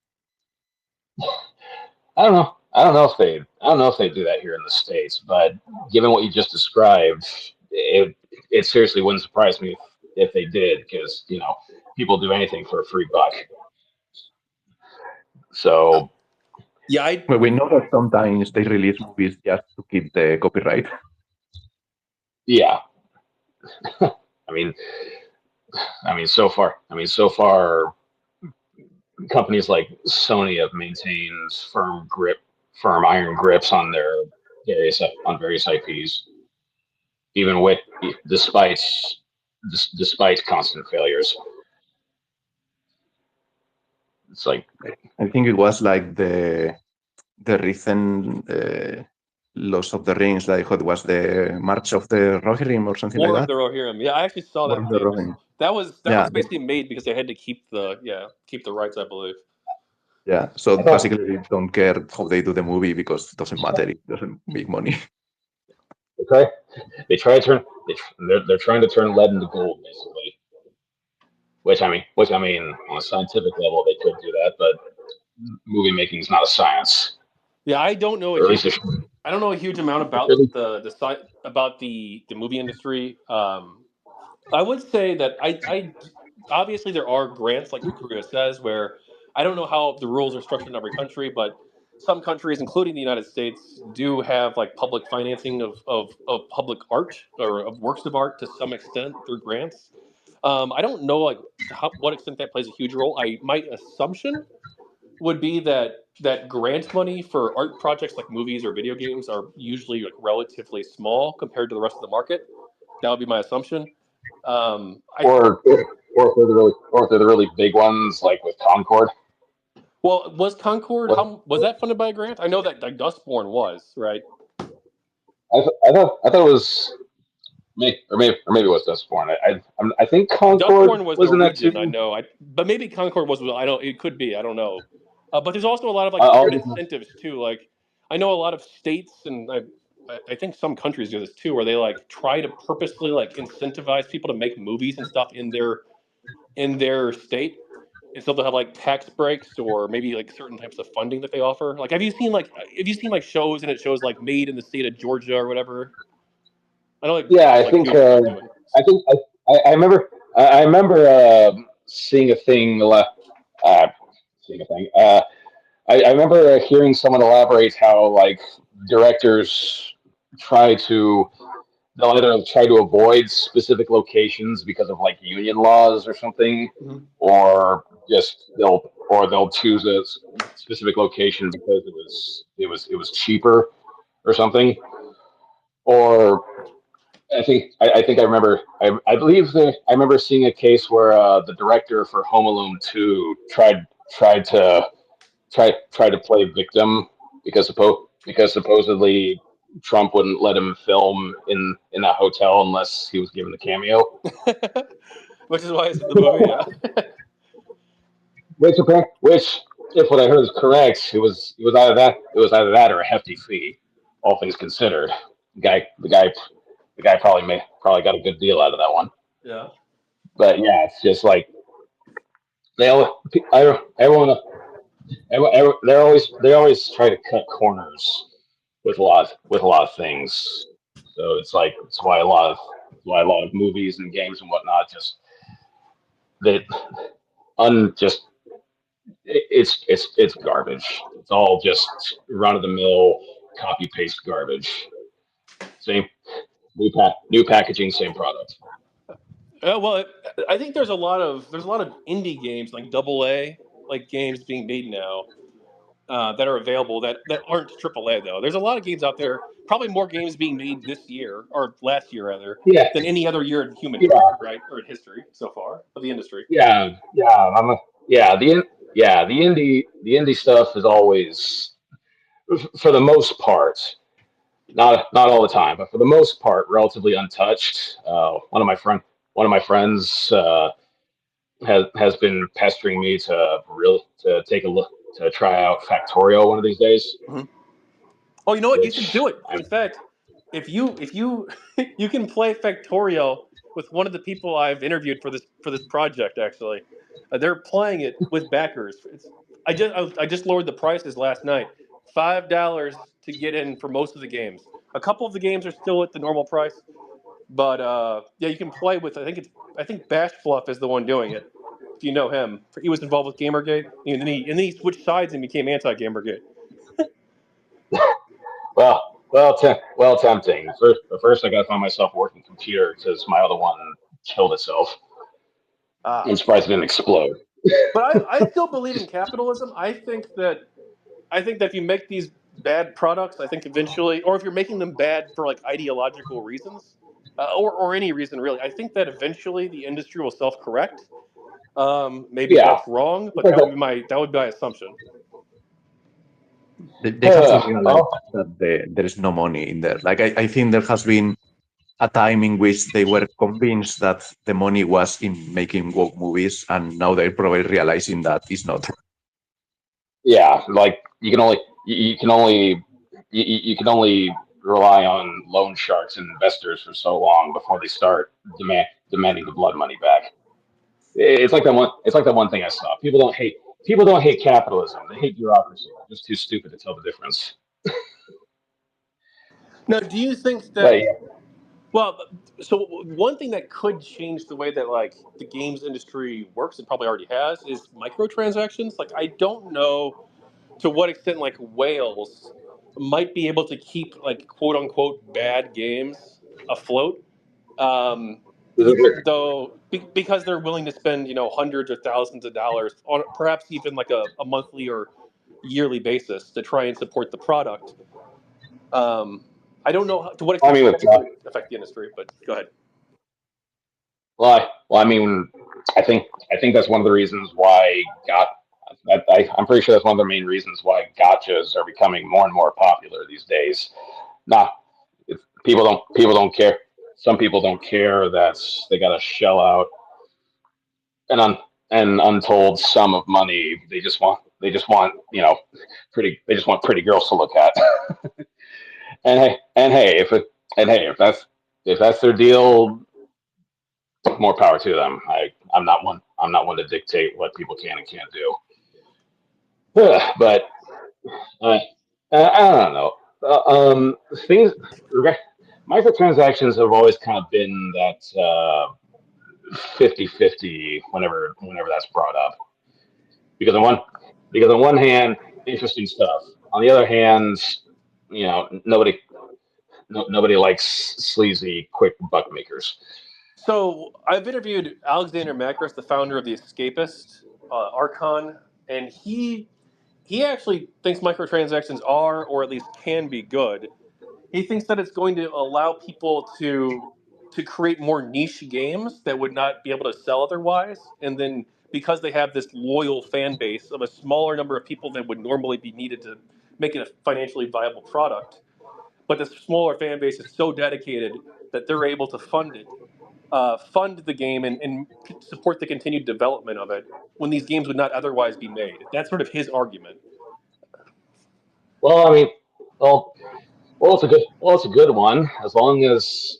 Speaker 4: I don't know. I don't know if they do that here in the States, but given what you just described, it seriously wouldn't surprise me if they did, because people do anything for a free buck. So
Speaker 1: Yeah,
Speaker 2: Well, we know that sometimes they release movies just to keep the copyright.
Speaker 4: yeah. I mean, so far, companies like Sony have maintained firm iron grips on their various IPs, even despite constant failures. It's like,
Speaker 2: I think it was like the recent Loss of the Rings, like what was the March of the Rohirrim or something
Speaker 1: War
Speaker 2: like
Speaker 1: of
Speaker 2: that.
Speaker 1: the Rohirrim. Yeah, I actually saw
Speaker 2: War
Speaker 1: that
Speaker 2: of the
Speaker 1: movie.
Speaker 2: Rohirrim.
Speaker 1: That was
Speaker 2: Yeah,
Speaker 1: basically made because they had to keep the rights, I believe.
Speaker 2: yeah. So
Speaker 4: I thought,
Speaker 2: basically, they don't care how they do the movie because it doesn't matter. It doesn't make money.
Speaker 4: they try to turn they're trying to turn lead into gold, basically. Which I mean, on a scientific level, they could do that, but movie making is not a science.
Speaker 1: Yeah, I don't know
Speaker 4: Or at least
Speaker 1: I don't know a huge amount about the movie industry. I would say that I obviously there are grants like Kukuruyo says where I don't know how the rules are structured in every country, but some countries, including the United States, do have like public financing of public art or of works of art to some extent through grants. I don't know like what extent that plays a huge role. My assumption would be that grant money for art projects like movies or video games are usually like relatively small compared to the rest of the market. That would be my assumption. I
Speaker 4: or if they're the really big ones, like with Concord.
Speaker 1: Well, was Concord?
Speaker 4: What
Speaker 1: How was that funded by a grant? I know that like, Dustborn was right.
Speaker 4: I thought it was maybe it was Dustborn. I think Concord
Speaker 1: Dustborn was
Speaker 4: was in that
Speaker 1: Norwegian. I
Speaker 4: too.
Speaker 1: know. But maybe Concord was. I don't. It could be. I don't know. But there's also a lot of like
Speaker 4: I'll
Speaker 1: weird
Speaker 4: just,
Speaker 1: incentives too. Like I know a lot of states and I think some countries do this too, where they like try to purposely like incentivize people to make movies and stuff in their state. And so they'll have like tax breaks or maybe like certain types of funding that they offer. Like have you seen like shows and it shows like made in the state of Georgia or whatever? I know like
Speaker 4: yeah,
Speaker 1: countries
Speaker 4: I
Speaker 1: like
Speaker 4: think
Speaker 1: huge into it.
Speaker 4: I think I remember seeing a thing. Seeing a thing. I remember hearing someone elaborate how like directors try to they'll either try to avoid specific locations because of like union laws or something,
Speaker 1: Mhm.
Speaker 4: or they'll choose a specific location because it was cheaper or something. Or I think I remember I believe that I remember seeing a case where the director for Home Alone 2 tried to tried to play victim because supposedly Trump wouldn't let him film in that hotel unless he was given the cameo.
Speaker 1: Which is why it's in the movie. Yeah.
Speaker 4: Which if what I heard is correct, it was either that or a hefty fee, all things considered. The guy the guy the guy probably got a good deal out of that one.
Speaker 1: Yeah.
Speaker 4: But yeah, it's just like they all everyone they always try to cut corners with a lot of things. So it's like it's why a lot of movies and games and whatnot just they just it's garbage. It's all just run of the mill copy paste garbage. Same new packaging, same product.
Speaker 1: Well, I think there's a lot of indie games like AA like games being made now that are available that aren't AAA though. There's a lot of games out there. Probably more games being made this year or last year rather
Speaker 4: Yeah,
Speaker 1: than any other year in human
Speaker 4: yeah,
Speaker 1: right or in history so far of the industry.
Speaker 4: yeah. Yeah, the indie stuff is always for the most part, not all the time, but for the most part, relatively untouched. One of my friends has been pestering me to take a look to try out Factorio one of these days.
Speaker 1: Mm-hmm. Oh, you know what? You should
Speaker 4: Which
Speaker 1: do it. In fact, if you you can play Factorio with one of the people I've interviewed for this project. Actually, they're playing it with backers. I just lowered the prices last night. $5 to get in for most of the games. A couple of the games are still at the normal price, but yeah, you can play with. I think Bash Fluff is the one doing it. If you know him, he was involved with GamerGate, and then he switched sides and became anti-GamerGate.
Speaker 4: well tempting. First I got to find myself a working computer because my other one killed itself.
Speaker 1: Ah.
Speaker 4: I'm surprised it didn't explode.
Speaker 1: But I still believe in capitalism. I think that if you make these bad products, I think eventually, or if you're making them bad for like ideological reasons, or any reason really, I think that eventually the industry will self-correct. Maybe
Speaker 4: Yeah,
Speaker 1: that's wrong,
Speaker 4: it's
Speaker 1: but
Speaker 4: like
Speaker 1: that would be my assumption.
Speaker 2: They have to realize
Speaker 4: well,
Speaker 2: that there is no money in there. Like I think there has been a time in which they were convinced that the money was in making woke movies, and now they're probably realizing that it's not.
Speaker 4: yeah, like you can only rely on loan sharks and investors for so long before they start demanding the blood money back. It's like that one. It's like that one thing I saw. People don't hate capitalism. They hate bureaucracy. They're just too stupid to tell the difference.
Speaker 1: Now, do you think that?
Speaker 4: But yeah,
Speaker 1: Well, so one thing that could change the way that like the games industry works, and probably already has, is microtransactions. Like, I don't know to what extent like whales might be able to keep like quote unquote bad games afloat. Even though because they're willing to spend hundreds or thousands of dollars on perhaps even like a monthly or yearly basis to try and support the product. I don't know to what
Speaker 4: I
Speaker 1: extent
Speaker 4: mean,
Speaker 1: that can affect the industry, but go ahead.
Speaker 4: I mean, I think that's one of the reasons why I'm pretty sure that's one of the main reasons why gotchas are becoming more and more popular these days. Nah, people don't care. Some people don't care that they got to shell out an untold sum of money. They just want pretty girls to look at. And hey, if that's their deal, more power to them. I'm not one to dictate what people can and can't do. But I I don't know. Things microtransactions have always kind of been that 50-50 whenever that's brought up. Because on one hand, interesting stuff. On the other hand, nobody likes sleazy, quick buck makers.
Speaker 1: So I've interviewed Alexander Macros, the founder of The Escapist, Archon, and he actually thinks microtransactions are, or at least can be, good. He thinks that it's going to allow people to create more niche games that would not be able to sell otherwise, and then because they have this loyal fan base of a smaller number of people that would normally be needed to make it a financially viable product, but this smaller fan base is so dedicated that they're able to fund the game and support the continued development of it when these games would not otherwise be made. That's sort of his argument.
Speaker 4: Well, I mean, well, it's a good one as long as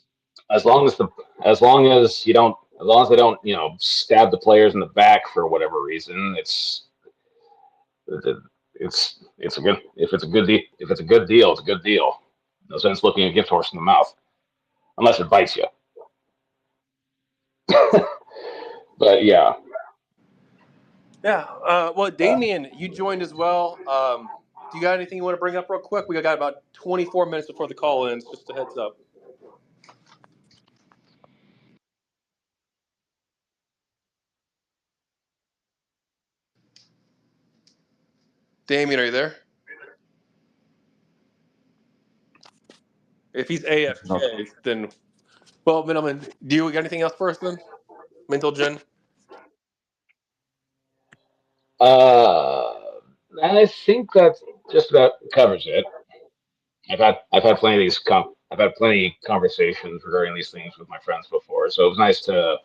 Speaker 4: the as long as they don't stab the players in the back for whatever reason. It's a good if it's a good deal if it's a good deal it's a good deal. No sense looking a gift horse in the mouth unless it bites you. But yeah,
Speaker 1: Yeah. Well, Damien, you joined as well. Do you got anything you want to bring up real quick? We got about 24 minutes before the call ends. Just a heads up. Damien, are you there? If he's
Speaker 2: Not.
Speaker 1: AFK, then well, Middleman, do you got anything else for us then? Mental Gen.
Speaker 4: uh, I think that just about covers it. I've had plenty of I've had plenty of conversations regarding these things with my friends before, so it was nice to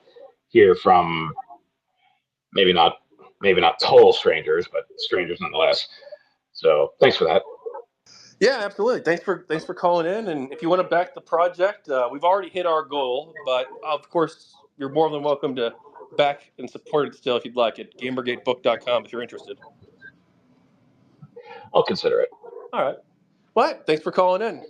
Speaker 4: hear from maybe not total strangers, but strangers nonetheless. So thanks for that.
Speaker 1: Yeah, absolutely. Thanks for calling in. And if you want to back the project, we've already hit our goal, but of course, you're more than welcome to back and support it still if you'd like at GamerGateBook.com if you're interested.
Speaker 4: I'll consider it.
Speaker 1: All right. Well, thanks for calling in.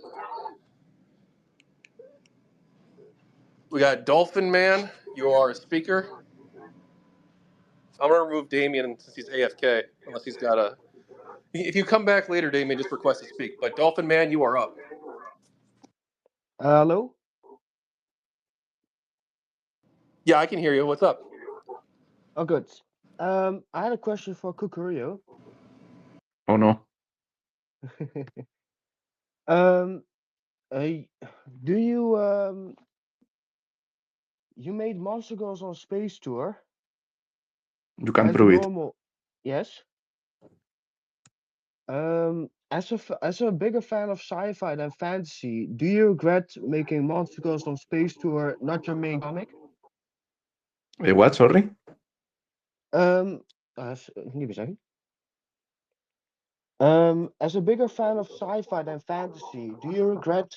Speaker 1: We got Dolphin Man. You are a speaker. I'm gonna remove Damien since he's AFK, unless he's got a. If you come back later, Damien, just request to speak. But Dolphin Man, you are up.
Speaker 5: Hello?
Speaker 1: Yeah, I can hear you. What's up?
Speaker 5: Oh, good. I had a question for Kukuruyo.
Speaker 2: Oh no.
Speaker 5: um, uh, do you made Monster Girls on Space Tour
Speaker 2: You can
Speaker 5: as
Speaker 2: prove it.
Speaker 5: normal? Yes. As a bigger fan of sci-fi than fantasy, do you regret making Monster Girls on Space Tour not your main comic?
Speaker 2: What? Sorry?
Speaker 5: Give me a second. As a bigger fan of sci-fi than fantasy, do you regret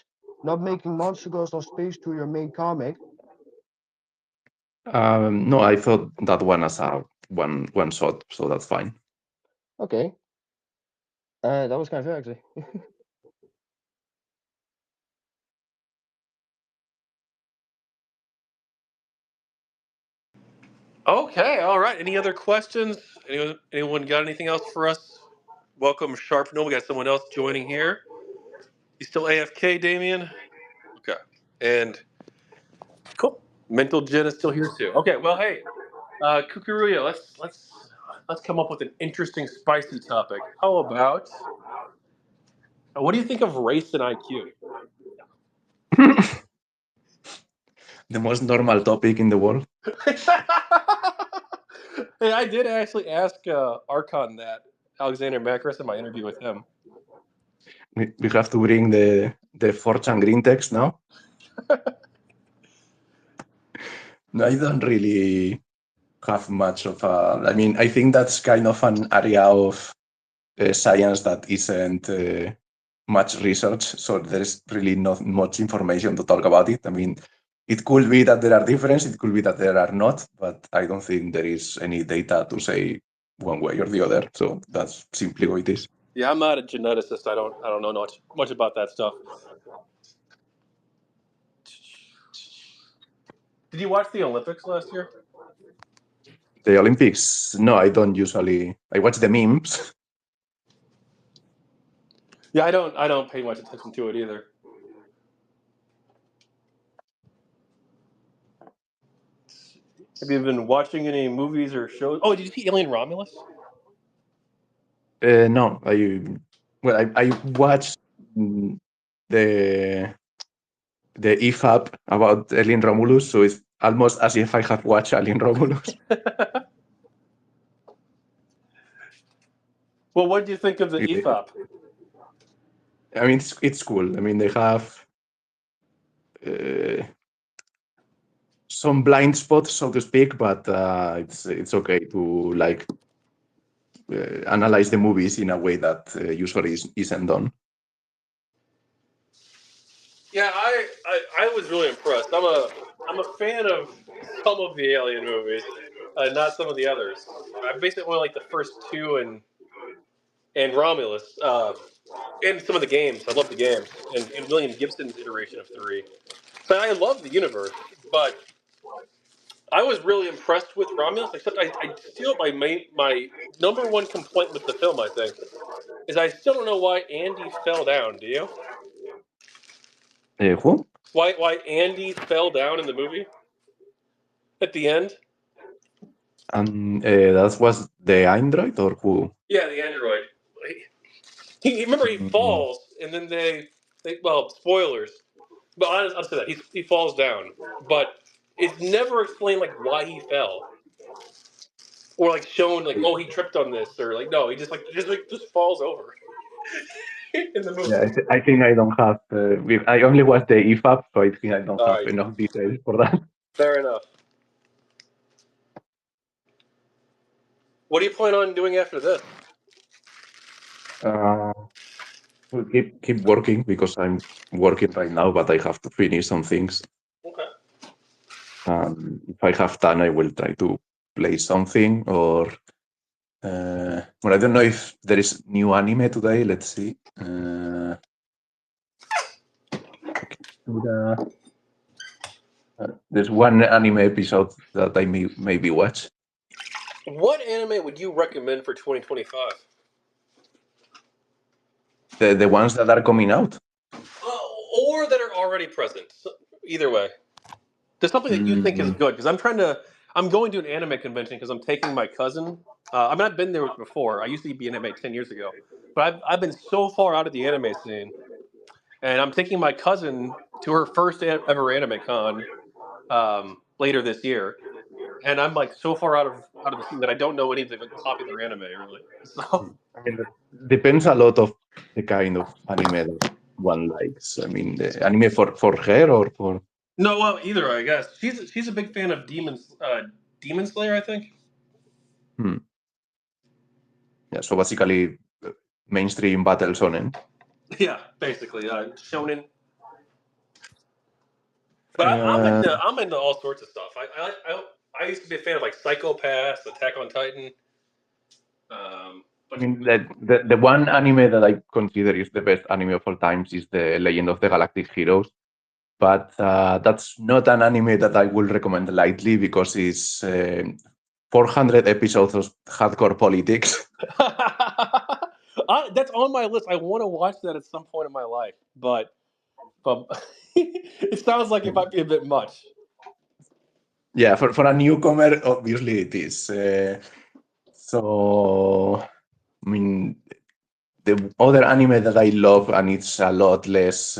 Speaker 5: not making Monster Girls on Space Tour your main comic?
Speaker 2: No, I thought that one as a one shot, so that's fine.
Speaker 5: Okay. That was kind of fair, actually.
Speaker 1: Okay, all right. Any other questions? Anyone got anything else for us? Welcome, Sharp. No, we got someone else joining here. You still AFK, Damien? Okay. And cool. Mental Jen is still here too. Okay. Well, hey, Kukuruyo, let's come up with an interesting, spicy topic. How about what do you think of race and IQ?
Speaker 2: The most normal topic in the world.
Speaker 1: Hey, I did actually ask Archon that, Alexander Macros, in my interview with him.
Speaker 2: We have to bring the 4chan green text now. No, I don't really have much of a. I mean, I think that's kind of an area of science that isn't much research, so there's really not much information to talk about it. I mean, it could be that there are differences, it could be that there are not, but I don't think there is any data to say one way or the other. So that's simply what it is.
Speaker 1: Yeah, I'm not a geneticist. I don't know much about that stuff. Did you watch the Olympics last year?
Speaker 2: The Olympics? No, I don't usually. I watch the memes.
Speaker 1: Yeah, I don't pay much attention to it either. Have you been watching any movies or shows? Oh, did you see Alien Romulus?
Speaker 2: No, I watched the IFAB about Alien Romulus, so it's almost as if I have watched Alien Romulus.
Speaker 1: Well, what do you think of the
Speaker 2: Really?
Speaker 1: EFOP?
Speaker 2: I mean, it's cool. I mean, they have some blind spots, so to speak, but it's okay to like analyze the movies in a way that usually isn't done.
Speaker 1: Yeah, I was really impressed. I'm a fan of some of the Alien movies, not some of the others. I basically only like the first two and Romulus, and some of the games. I love the games and William Gibson's iteration of 3. So I love the universe, but I was really impressed with Romulus. Except I still my number one complaint with the film, I think, is I still don't know why Andy fell down. Do you?
Speaker 2: Who?
Speaker 1: Why Andy fell down in the movie at the end?
Speaker 2: And that was the android or who?
Speaker 1: Yeah, the android. Remember he falls, and then they well, spoilers. But I'll say that he falls down, but it's never explained like why he fell, or like shown like oh he tripped on this, or like no he just falls over in the movie.
Speaker 2: Yeah, I think I don't have. I only watched the IFAB, so I think I don't have
Speaker 1: Alright.
Speaker 2: enough details for that.
Speaker 1: Fair enough. What do you plan on doing after this?
Speaker 2: We'll keep working because I'm working right now, but I have to finish some things.
Speaker 1: Okay.
Speaker 2: If I have time, I will try to play something or. Well, I don't know if there is new anime today. Let's see. There's one anime episode that I maybe watch.
Speaker 1: What anime would you recommend for 2025?
Speaker 2: The ones that are coming out.
Speaker 1: Or that are already present. So, either way. There's something that you think is good, because I'm going to an anime convention because I'm taking my cousin. I mean, I've been there before. I used to be anime 10 years ago, but I've been so far out of the anime scene, and I'm taking my cousin to her first ever anime con later this year, and I'm like so far out of the scene that I don't know any of the popular anime really. So
Speaker 2: I mean, that depends a lot of the kind of anime that one likes. I mean, the anime for her or for.
Speaker 1: no, well, either I guess she's a big fan of Demon Slayer, I think.
Speaker 2: Yeah, so basically mainstream battle shonen.
Speaker 1: Yeah, basically shonen. But I'm into all sorts of stuff. I used to be a fan of like Psychopaths, Attack on Titan.
Speaker 2: I mean, the one anime that I consider is the best anime of all times is the Legend of the Galactic Heroes. But that's not an anime that I will recommend lightly because it's 400 episodes of hardcore politics.
Speaker 1: That's on my list. I want to watch that at some point in my life, but it sounds like it might be a bit much.
Speaker 2: Yeah, for a newcomer, obviously it is. So, I mean, the other anime that I love, and it's a lot less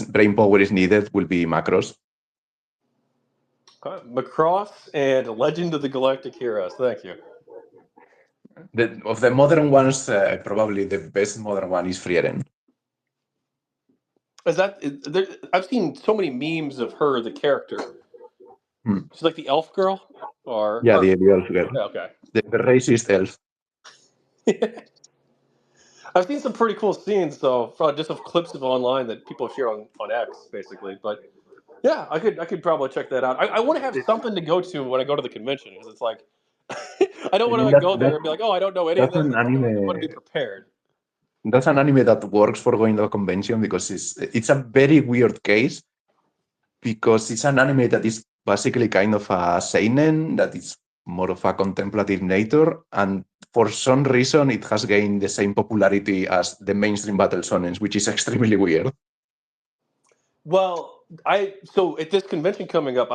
Speaker 2: brain power is needed, will be Macross.
Speaker 1: Macross and Legend of the Galactic Heroes. Thank you.
Speaker 2: Of the modern ones, probably the best modern one is Frieren.
Speaker 1: I've seen so many memes of her, the character. She's like the elf girl, or
Speaker 2: yeah, the elf girl.
Speaker 1: Okay.
Speaker 2: The racist elf.
Speaker 1: I've seen some pretty cool scenes, though, just of clips of online that people share on X, basically. But yeah, I could probably check that out. I want to have something to go to when I go to the convention, because it's like I don't want to go there and be like, oh, I don't know any of this. I want to be prepared.
Speaker 2: That's an anime that works for going to a convention because it's a very weird case, because it's an anime that is basically kind of a seinen, that is more of a contemplative nature, and for some reason it has gained the same popularity as the mainstream battle shonens, which is extremely weird.
Speaker 1: Well, so at this convention coming up,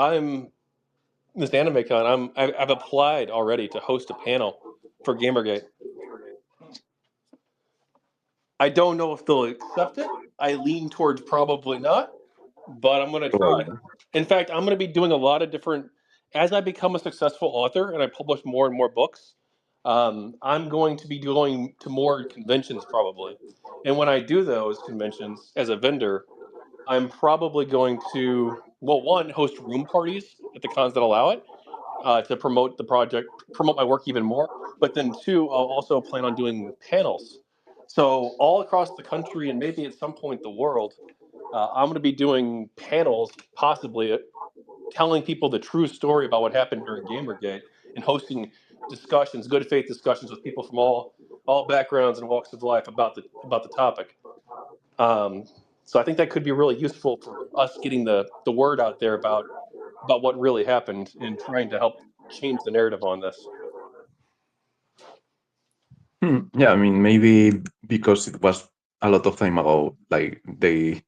Speaker 1: this anime con. I've applied already to host a panel for GamerGate. I don't know if they'll accept it. I lean towards probably not, but I'm going to try. In fact, I'm going to be doing a lot of different. As I become a successful author and I publish more and more books, I'm going to be going to more conventions probably. And when I do those conventions as a vendor, I'm probably going to, well, one, host room parties at the cons that allow it, to promote the project, promote my work even more. But then two, I'll also plan on doing panels. So all across the country and maybe at some point the world, I'm going to be doing panels, possibly telling people the true story about what happened during GamerGate, and hosting discussions, good faith discussions with people from all backgrounds and walks of life about the topic. So I think that could be really useful for us getting the word out there about what really happened and trying to help change the narrative on this.
Speaker 2: Yeah, I mean, maybe because it was a lot of time ago, like they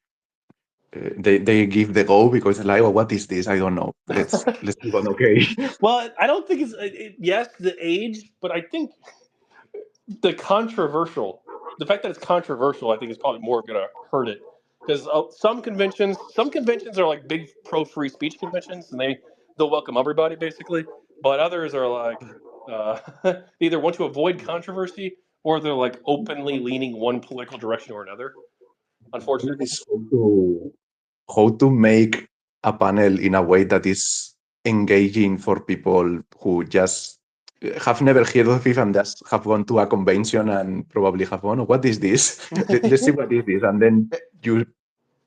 Speaker 2: give the go because like, oh, what is this? I don't know. Let's move on. Okay.
Speaker 1: Well, I don't think it's yes, the age, but I think the fact that it's controversial, I think is probably more going to hurt it, because some conventions are like big pro free speech conventions, and they'll welcome everybody basically, but others are like they either want to avoid controversy or they're like openly leaning one political direction or another. Unfortunately,
Speaker 2: how to make a panel in a way that is engaging for people who just have never heard of it and just have gone to a convention and probably have gone, oh, what is this? Let's see what is this. And then you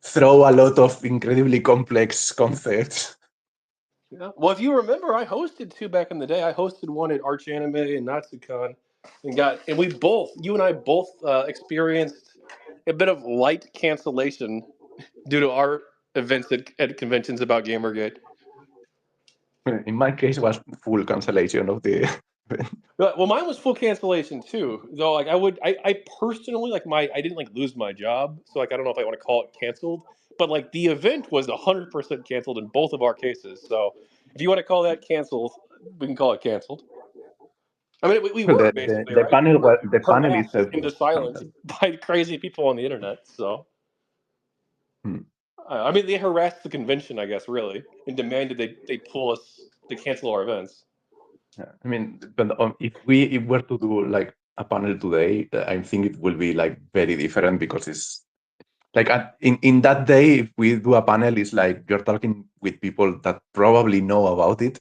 Speaker 2: throw a lot of incredibly complex concepts.
Speaker 1: Yeah. Well, if you remember, I hosted two back in the day. I hosted one at Arch Anime and Natsucon, and you and I both experienced a bit of light cancellation due to our events at conventions about Gamergate.
Speaker 2: In my case, it was full cancellation of the.
Speaker 1: Well, mine was full cancellation too. Though, like I personally I didn't like lose my job, so like I don't know if I want to call it canceled. But like the event was 100% canceled in both of our cases. So if you want to call that canceled, we can call it canceled. I mean, we were basically
Speaker 2: the
Speaker 1: right?
Speaker 2: panel
Speaker 1: We were
Speaker 2: the panel
Speaker 1: harassed
Speaker 2: itself
Speaker 1: into
Speaker 2: was
Speaker 1: silence
Speaker 2: cancelled.
Speaker 1: by crazy people on the internet. So, I mean, they harassed the convention, I guess, really, and demanded they pull us to cancel our events.
Speaker 2: Yeah. I mean, but if we were to do like a panel today, I think it will be like very different, because it's like in that day, if we do a panel, it's like you're talking with people that probably know about it,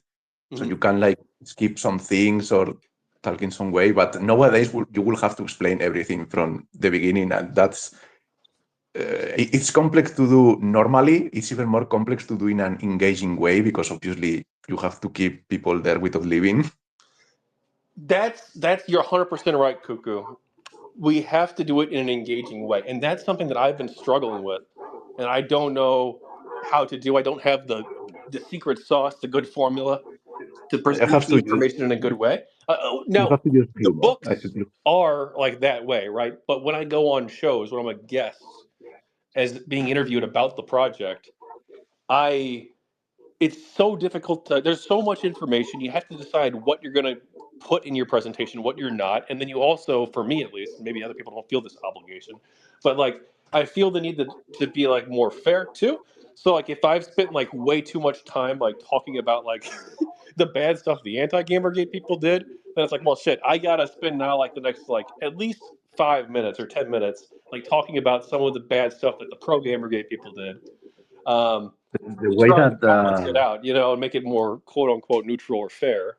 Speaker 2: so you can like skip some things or talk in some way. But nowadays, you will have to explain everything from the beginning, and that's it's complex to do normally. It's even more complex to do in an engaging way, because obviously you have to keep people there without leaving.
Speaker 1: That's you're 100% right, Cuckoo. We have to do it in an engaging way, and that's something that I've been struggling with, and I don't know how to do. I don't have the secret sauce, the good formula. to
Speaker 2: I
Speaker 1: present
Speaker 2: have
Speaker 1: the
Speaker 2: to use,
Speaker 1: information in a good way.
Speaker 2: you
Speaker 1: Now,
Speaker 2: have to use
Speaker 1: the
Speaker 2: humor.
Speaker 1: books are like that way, right? But when I go on shows, when I'm a guest, as being interviewed about the project, it's so difficult to, there's so much information. You have to decide what you're going to put in your presentation, what you're not. And then you also, for me at least, maybe other people don't feel this obligation, but like, I feel the need to be like more fair too. So like if I've spent like way too much time like talking about like the bad stuff the anti-Gamergate people did, then it's like, well shit, I gotta spend now like the next like at least 5 minutes or 10 minutes like talking about some of the bad stuff that the pro Gamergate people did.
Speaker 2: the
Speaker 1: To
Speaker 2: way
Speaker 1: try to
Speaker 2: that
Speaker 1: balance it out, and make it more quote unquote neutral or fair.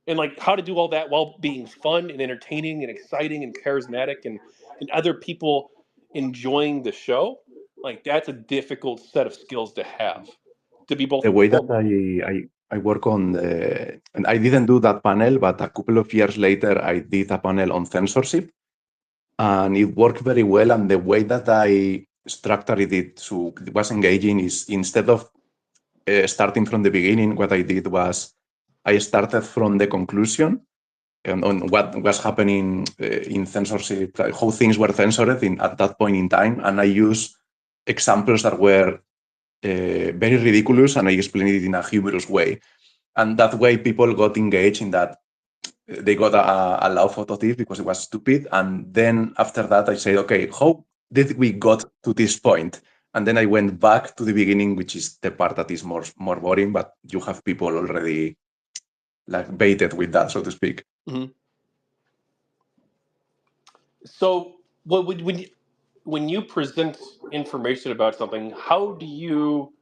Speaker 1: And like how to do all that while being fun and entertaining and exciting and charismatic and other people enjoying the show, like that's a difficult set of skills to have. To be both
Speaker 2: the way that
Speaker 1: informative.
Speaker 2: I work on the, and I didn't do that panel, but a couple of years later I did a panel on censorship, and it worked very well. And the way that I structured it so it was engaging is instead of starting from the beginning, what I did was I started from the conclusion and on what was happening in censorship, like how things were censored at that point in time, and I used examples that were very ridiculous, and I explained it in a humorous way. And that way, people got engaged in that. They got a laugh out of it because it was stupid. And then after that, I said, okay, how did we got to this point? And then I went back to the beginning, which is the part that is more boring, but you have people already like baited with that, so to speak.
Speaker 1: Mm-hmm. So, when you present information about something, how do you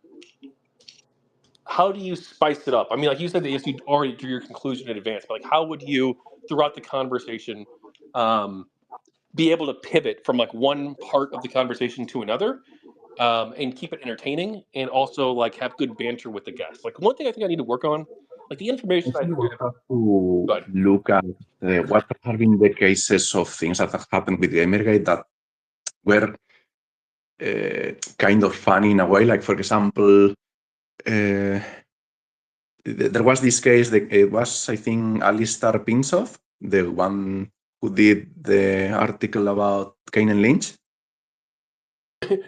Speaker 1: spice it up? I mean, like you said that yes, you already drew your conclusion in advance, but like how would you throughout the conversation be able to pivot from like one part of the conversation to another and keep it entertaining and also like have good banter with the guests? Like one thing I think I need to work on, like the information I
Speaker 2: Actually, we
Speaker 1: give.
Speaker 2: have to
Speaker 1: But
Speaker 2: look at what have been the cases of things that have happened with Gamergate that were kind of funny in a way. Like, for example, there was this case that it was, I think, Alistair Pinsoff, the one who did the article about Kane and Lynch.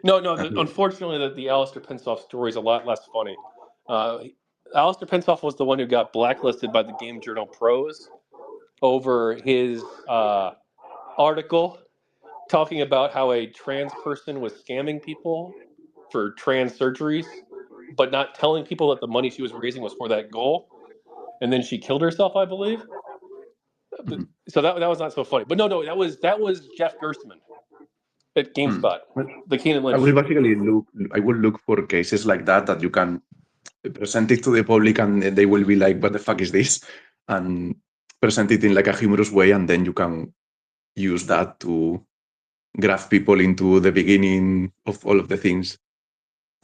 Speaker 1: no, unfortunately, the Alistair Pensoff story is a lot less funny. Alistair Pensoff was the one who got blacklisted by the Game Journal Pros over his article talking about how a trans person was scamming people for trans surgeries, but not telling people that the money she was raising was for that goal. And then she killed herself, I believe. But, so that was not so funny. But no, that was Jeff Gerstmann at GameSpot,
Speaker 2: Well,
Speaker 1: the Keenan
Speaker 2: I
Speaker 1: Lynch.
Speaker 2: will basically look for cases like that you can present it to the public and they will be like, what the fuck is this? And present it in like a humorous way, and then you can use that to grab people into the beginning of all of the things.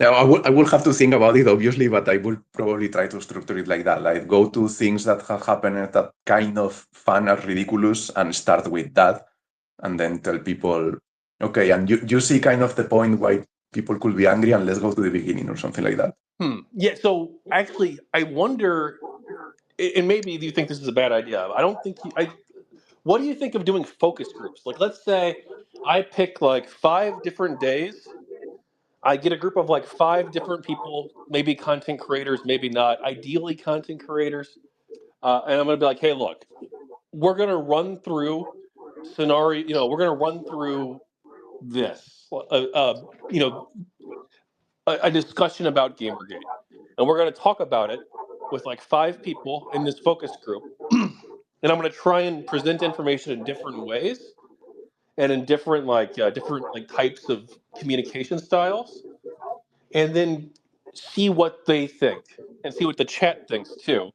Speaker 2: Now, I will have to think about it, obviously, but I will probably try to structure it like that. Like, go to things that have happened that kind of fun or ridiculous and start with that, and then tell people, okay, and you see kind of the point why people could be angry, and let's go to the beginning or something like that.
Speaker 1: Yeah, so actually, I wonder, and maybe you think this is a bad idea. I don't think what do you think of doing focus groups? Like, let's say I pick like 5 different days. I get a group of like 5 different people, maybe content creators, maybe not, ideally content creators. And I'm going to be like, hey, look, we're going to run through scenario, we're going to run through this, a discussion about Gamergate. And we're going to talk about it with like 5 people in this focus group. And I'm going to try and present information in different ways and in different types of communication styles, and then see what they think and see what the chat thinks too,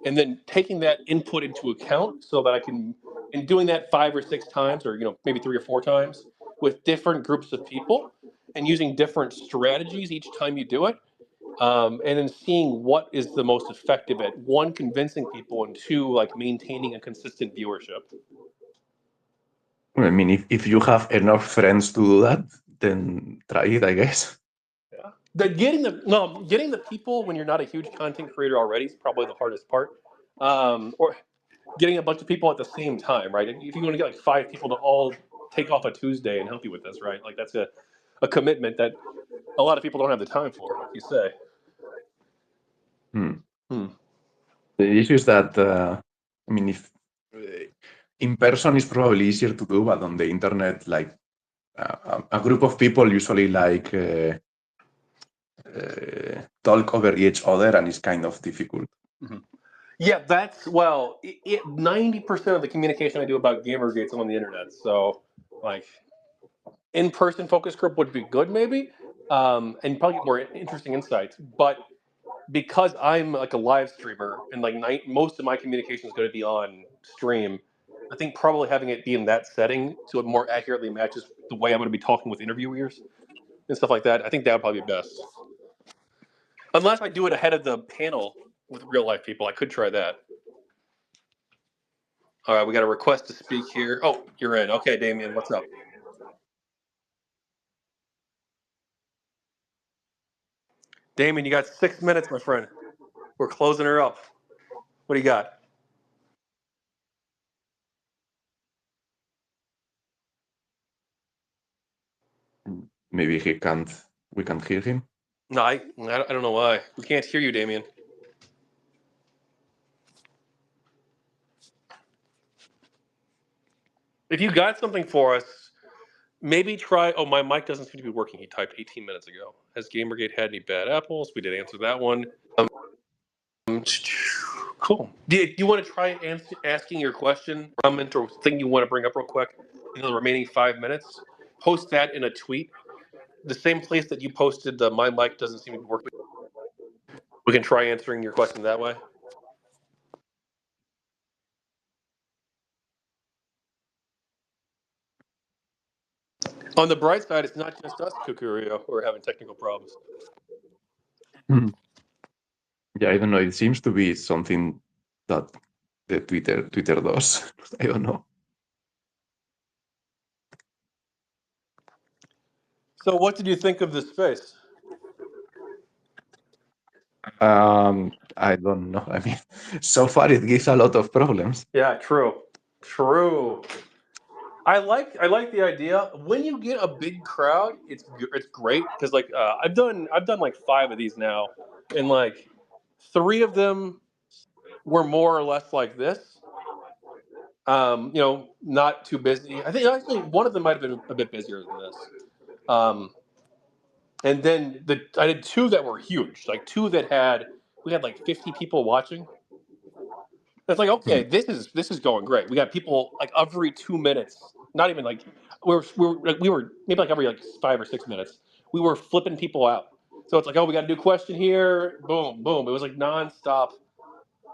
Speaker 1: and then taking that input into account so that I can, in doing that 5 or 6 times, or maybe 3 or 4 times with different groups of people and using different strategies each time you do it, and then seeing what is the most effective at, 1, convincing people, and 2, like maintaining a consistent viewership.
Speaker 2: I mean, if you have enough friends to do that, then try it, I guess.
Speaker 1: Yeah. Getting the people when you're not a huge content creator already is probably the hardest part. Or getting a bunch of people at the same time, right? If you want to get like 5 people to all take off a Tuesday and help you with this, right? Like that's a commitment that a lot of people don't have the time for, like you say.
Speaker 2: The issue is that, I mean, if in person is probably easier to do, but on the internet, like a group of people usually like talk over each other, and it's kind of difficult.
Speaker 1: Yeah, that's 90% of the communication I do about GamerGate's on the internet. So, like, in-person focus group would be good, maybe, and probably get more interesting insights. But because I'm like a live streamer and like most of my communication is going to be on stream, I think probably having it be in that setting so it more accurately matches the way I'm going to be talking with interviewers and stuff like that. I think that would probably be best. Unless I do it ahead of the panel with real life people, I could try that. All right, we got a request to speak here. Oh, you're in. Okay, Damien, what's up? Damien, you got 6 minutes, my friend. We're closing her up. What do you got?
Speaker 2: Maybe we can't hear him.
Speaker 1: No, I don't know why. We can't hear you, Damien. If you got something for us, maybe try. Oh, my mic doesn't seem to be working. He typed 18 minutes ago. Has GamerGate had any bad apples? We did answer that one. Cool. Do you want to try asking your question, comment, or thing you want to bring up real quick in the remaining 5 minutes? Post that in a tweet. The same place that you posted the my mic doesn't seem to be working. We can try answering your question that way. On the bright side, it's not just us, Kukuruyo, who are having technical problems.
Speaker 2: Yeah, I don't know. It seems to be something that the Twitter does. I don't know.
Speaker 1: So, what did you think of this space?
Speaker 2: I don't know. I mean, so far it gives a lot of problems.
Speaker 1: Yeah, true. I like the idea. When you get a big crowd, it's great because like I've done like 5 of these now, and like 3 of them were more or less like this. Not too busy. I think actually one of them might have been a bit busier than this. And then I did 2 that were huge, like 2 that we had like 50 people watching. It's like, okay, this is going great. We got people like every 2 minutes, not even like we were maybe like every like 5 or 6 minutes. We were flipping people out. So it's like, oh, we got a new question here. Boom, boom. It was like nonstop.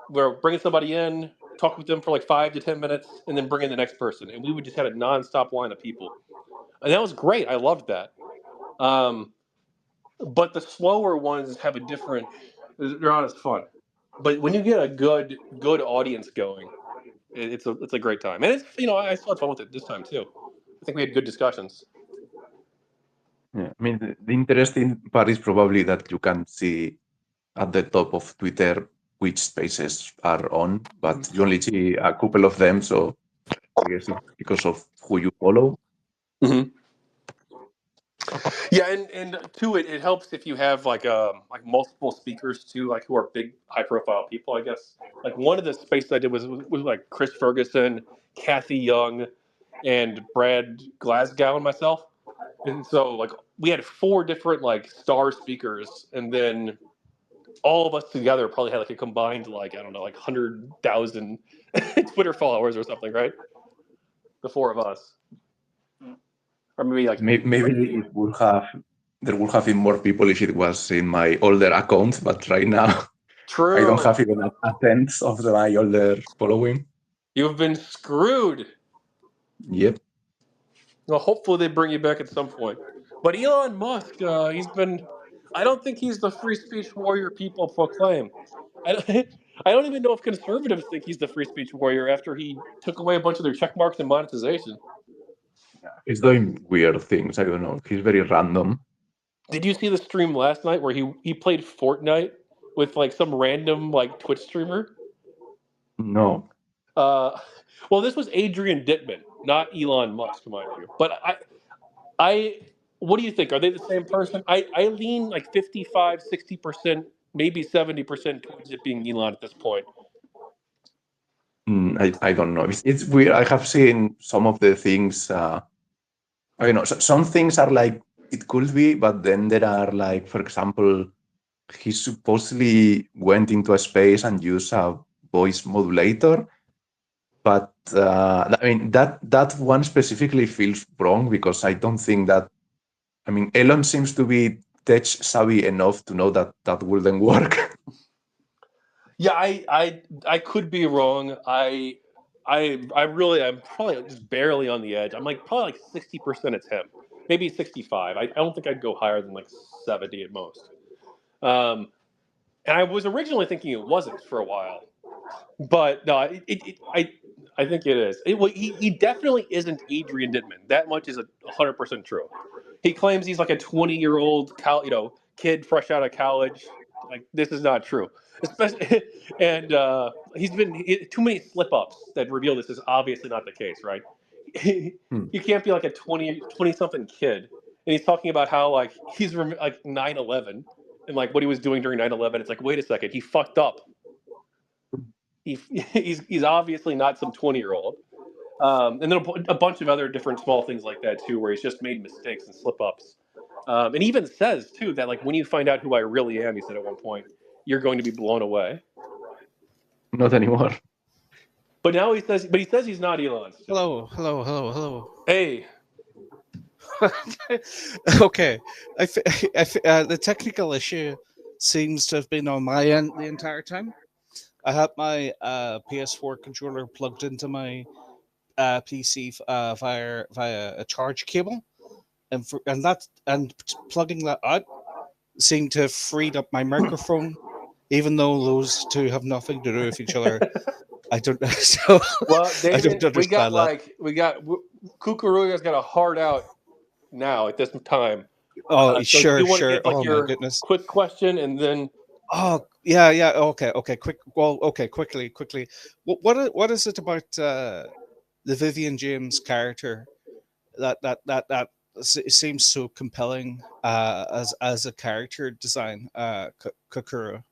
Speaker 1: We're bringing somebody in, talk with them for like 5 to 10 minutes, and then bring in the next person. And we would just had a nonstop line of people, and that was great. I loved that. But the slower ones have a different. They're not as fun. But when you get a good audience going, it's a great time, and it's I still had fun with it this time too. I think we had good discussions.
Speaker 2: Yeah, I mean, the interesting part is probably that you can see at the top of Twitter which spaces are on, but you only see a couple of them, so I guess it's because of who you follow.
Speaker 1: Mm-hmm. Yeah, and too, it helps if you have like multiple speakers too, like who are big, high profile people. I guess like one of the spaces I did was like Chris Ferguson, Kathy Young, and Brad Glasgow and myself. And so like we had 4 different like star speakers, and then all of us together probably had like a combined like I don't know like 100,000 Twitter followers or something, right? The 4 of us, or maybe like
Speaker 2: Maybe there would have been more people if it was in my older account, but right now
Speaker 1: true.
Speaker 2: I don't have even a tenth of my older following.
Speaker 1: You've been screwed.
Speaker 2: Yep.
Speaker 1: Well, hopefully they bring you back at some point. But Elon Musk, I don't think he's the free speech warrior people proclaim. I don't even know if conservatives think he's the free speech warrior after he took away a bunch of their check marks and monetization.
Speaker 2: He's doing weird things. I don't know. He's very random.
Speaker 1: Did you see the stream last night where he played Fortnite with like some random like Twitch streamer?
Speaker 2: No.
Speaker 1: Well, this was Adrian Dittman, not Elon Musk, mind you. But I, what do you think? Are they the same person? I lean like 55, 60%, maybe 70% towards it being Elon at this point.
Speaker 2: I don't know. It's weird. I have seen some of the things. I know some things are like it could be, but then there are like, for example, he supposedly went into a space and used a voice modulator. But I mean that one specifically feels wrong because I don't think that. I mean, Elon seems to be tech savvy enough to know that that wouldn't work.
Speaker 1: Yeah, I could be wrong. I'm probably just barely on the edge. I'm like probably like 60% it's him, maybe 65. I don't think I'd go higher than like 70 at most. And I was originally thinking it wasn't for a while, but no, I think it is. Well, he definitely isn't Adrian Dittman. That much is 100% true. He claims he's like a 20-year-old kid fresh out of college. Like this is not true. Especially, and he's been too many slip ups that reveal this is obviously not the case, right? You can't be like a 20 something kid, and he's talking about how like he's like 9/11 and like what he was doing during 9/11. It's like, wait a second, he fucked up. He's obviously not some 20-year-old. And then a bunch of other different small things like that too, where he's just made mistakes and slip ups. And he even says too that like when you find out who I really am, he said at one point, you're going to be blown away.
Speaker 2: Not anymore.
Speaker 1: But now he says he's not Elon.
Speaker 6: Hello.
Speaker 1: Hey.
Speaker 6: Okay, the technical issue seems to have been on my end the entire time. I had my PS4 controller plugged into my PC via a charge cable, and plugging that out seemed to have freed up my microphone, even though those two have nothing to do with each other. I don't know. So
Speaker 1: Well, David,
Speaker 6: I don't understand
Speaker 1: Kukuruyo's got a hard out now at this time.
Speaker 6: Oh,
Speaker 1: So
Speaker 6: sure.
Speaker 1: you want to get like
Speaker 6: oh
Speaker 1: your
Speaker 6: my goodness.
Speaker 1: quick question and then
Speaker 6: Oh yeah. Okay. Quick. Well, okay. Quickly. What is it about the Vivian James character that seems so compelling as a character design, Kokoro?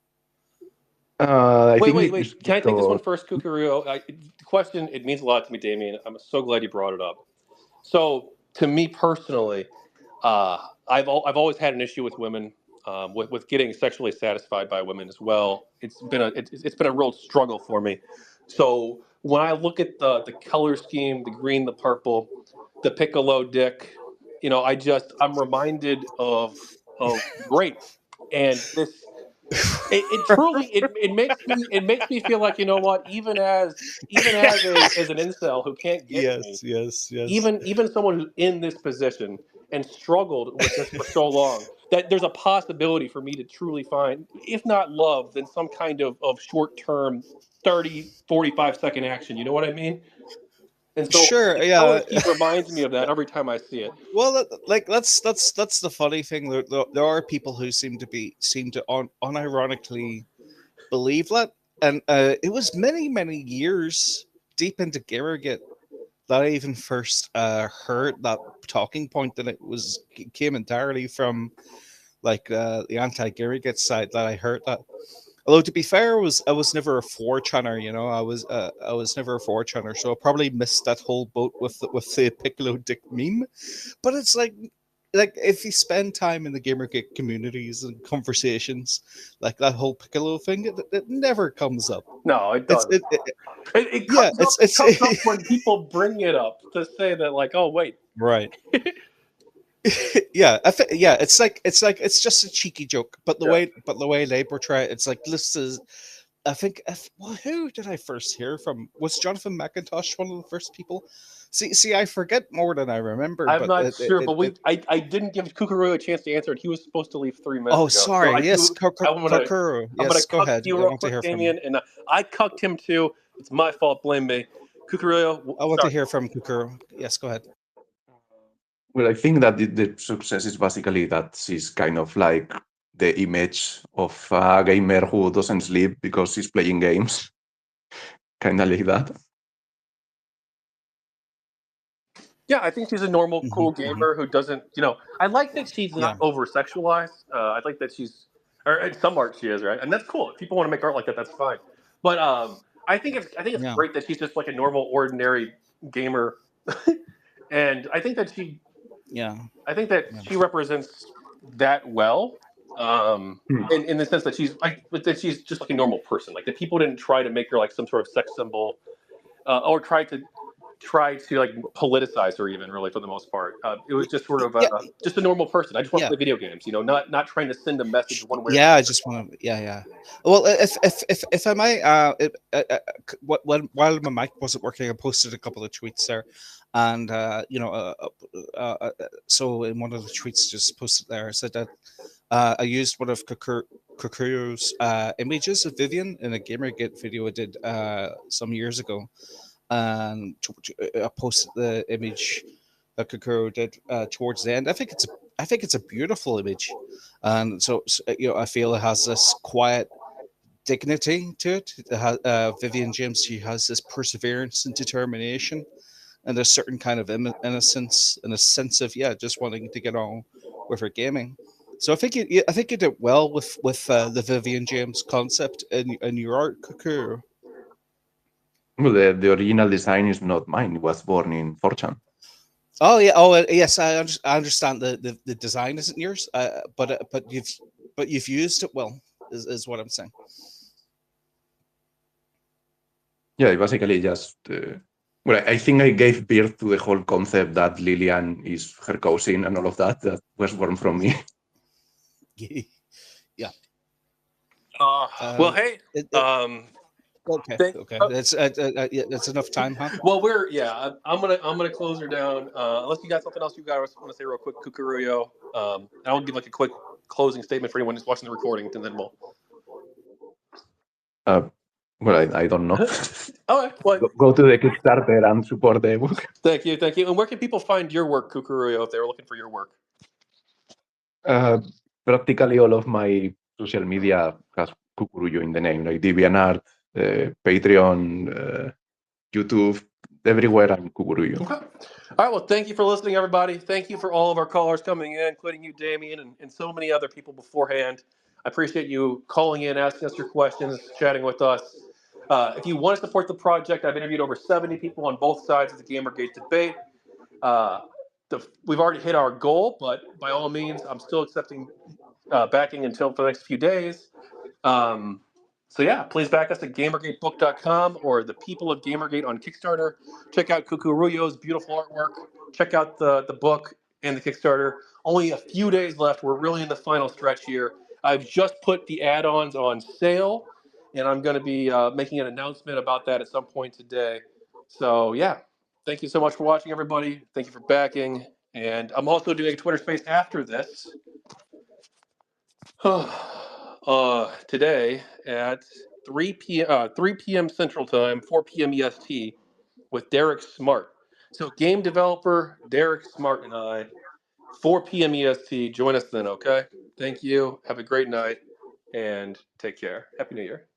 Speaker 1: Wait. Can I take this one first, Kukuruyo? The question, it means a lot to me, Damien. I'm so glad you brought it up. So, to me personally, I've always had an issue with women, with getting sexually satisfied by women as well. It's been a real struggle for me. So when I look at the color scheme, the green, the purple, the piccolo dick, I'm reminded of rape, and this. It truly it makes me feel like, you know what, even as an incel who can't get me,
Speaker 6: Yes.
Speaker 1: even someone who's in this position and struggled with this for so long, that there's a possibility for me to truly find, if not love, then some kind of short-term 30-45 second action, you know what I mean? And so
Speaker 6: Sure.
Speaker 1: it
Speaker 6: Yeah.
Speaker 1: always reminds me of that every time I see it.
Speaker 6: Well, that's the funny thing. There are people who seem to unironically believe that, and it was many years deep into GamerGate that I even first heard that talking point, and it came entirely from like the anti-GamerGate side that I heard that. Although to be fair, I was never a 4chaner, I was never a 4chaner, so I probably missed that whole boat with the Piccolo Dick meme. But it's like if you spend time in the GamerGate communities and conversations, like that whole Piccolo thing, it never comes up.
Speaker 1: No, it doesn't. It comes up when people bring it up to say that, like, oh wait,
Speaker 6: right. It's just a cheeky joke, but the way they portray it, it's like this is. I think who did I first hear from? Was Jonathan McIntosh one of the first people? See, I forget more than I remember.
Speaker 1: I'm not sure, but I didn't give Kukuruyo a chance to answer it. He was supposed to leave 3 minutes
Speaker 6: ago.
Speaker 1: Oh,
Speaker 6: sorry. So yes,
Speaker 1: Kokoro.
Speaker 6: Yes, go ahead.
Speaker 1: You real quick, Damien, and I cucked him too. It's my fault. Blame me. Kukuruyo.
Speaker 6: I want to hear from Kukuro. Yes, go ahead.
Speaker 2: Well, I think that the success is basically that she's kind of like the image of a gamer who doesn't sleep because he's playing games. Kind of like that.
Speaker 1: Yeah, I think she's a normal, cool gamer who doesn't, I like that she's not over sexualized. I like that or in some art she is, right? And that's cool. If people want to make art like that, that's fine. But I think it's great that she's just like a normal, ordinary gamer, and I think that she represents that well. In the sense that she's just like a normal person. Like, the people didn't try to make her like some sort of sex symbol, or try to like politicize her, even, really, for the most part. It was just sort of just a normal person. I just want to play video games, not trying to send a message one way.
Speaker 6: I just want to. Well, if I might, while my mic wasn't working, I posted a couple of tweets there, and so in one of the tweets just posted there, I said that I used one of Kukuruyo's images of Vivian in a GamerGate video I did some years ago, and I posted the image that Kukuruyo did towards the end. I think it's a beautiful image, and so I feel it has this quiet dignity to it. Vivian James, she has this perseverance and determination, and a certain kind of innocence and a sense of just wanting to get on with her gaming. So I think you did well with the Vivian James concept in your art, Kukuruyo.
Speaker 2: Well, the original design is not mine. It was born in 4chan.
Speaker 6: Oh yeah. Oh yes. I understand the design isn't yours. But you've used it well. Is what I'm saying.
Speaker 2: Yeah, basically just. Well, I think I gave birth to the whole concept that Lilian is her cousin and all of that. That was born from me.
Speaker 6: Yeah.
Speaker 1: Well, hey.
Speaker 6: Okay. That's enough time, huh?
Speaker 1: Well, I'm gonna close her down. Unless you got something else you guys want to say real quick, Kukuruyo. I'll give like a quick closing statement for anyone who's watching the recording, and then we'll.
Speaker 2: Well, I don't know.
Speaker 1: All right. Well,
Speaker 2: go to the Kickstarter and support the book.
Speaker 1: Thank you. And where can people find your work, Kukuruyo, if they're looking for your work?
Speaker 2: Practically all of my social media has Kukuruyo in the name, like DeviantArt, Patreon, YouTube, everywhere I'm Kukuruyo.
Speaker 1: Okay. All right. Well, thank you for listening, everybody. Thank you for all of our callers coming in, including you, Damien, and so many other people beforehand. I appreciate you calling in, asking us your questions, chatting with us. If you want to support the project, I've interviewed over 70 people on both sides of the GamerGate debate. We've already hit our goal, but by all means, I'm still accepting backing for the next few days. So please back us at GamerGateBook.com or the People of GamerGate on Kickstarter. Check out Kukuruyo's beautiful artwork. Check out the book and the Kickstarter. Only a few days left. We're really in the final stretch here. I've just put the add-ons on sale, and I'm going to be making an announcement about that at some point today. So thank you so much for watching, everybody. Thank you for backing. And I'm also doing a Twitter space after this. Today at 3 p.m. Central Time, 4 p.m. EST, with Derek Smart. So game developer Derek Smart and I, 4 p.m. EST. Join us then, okay? Thank you. Have a great night, and take care. Happy New Year.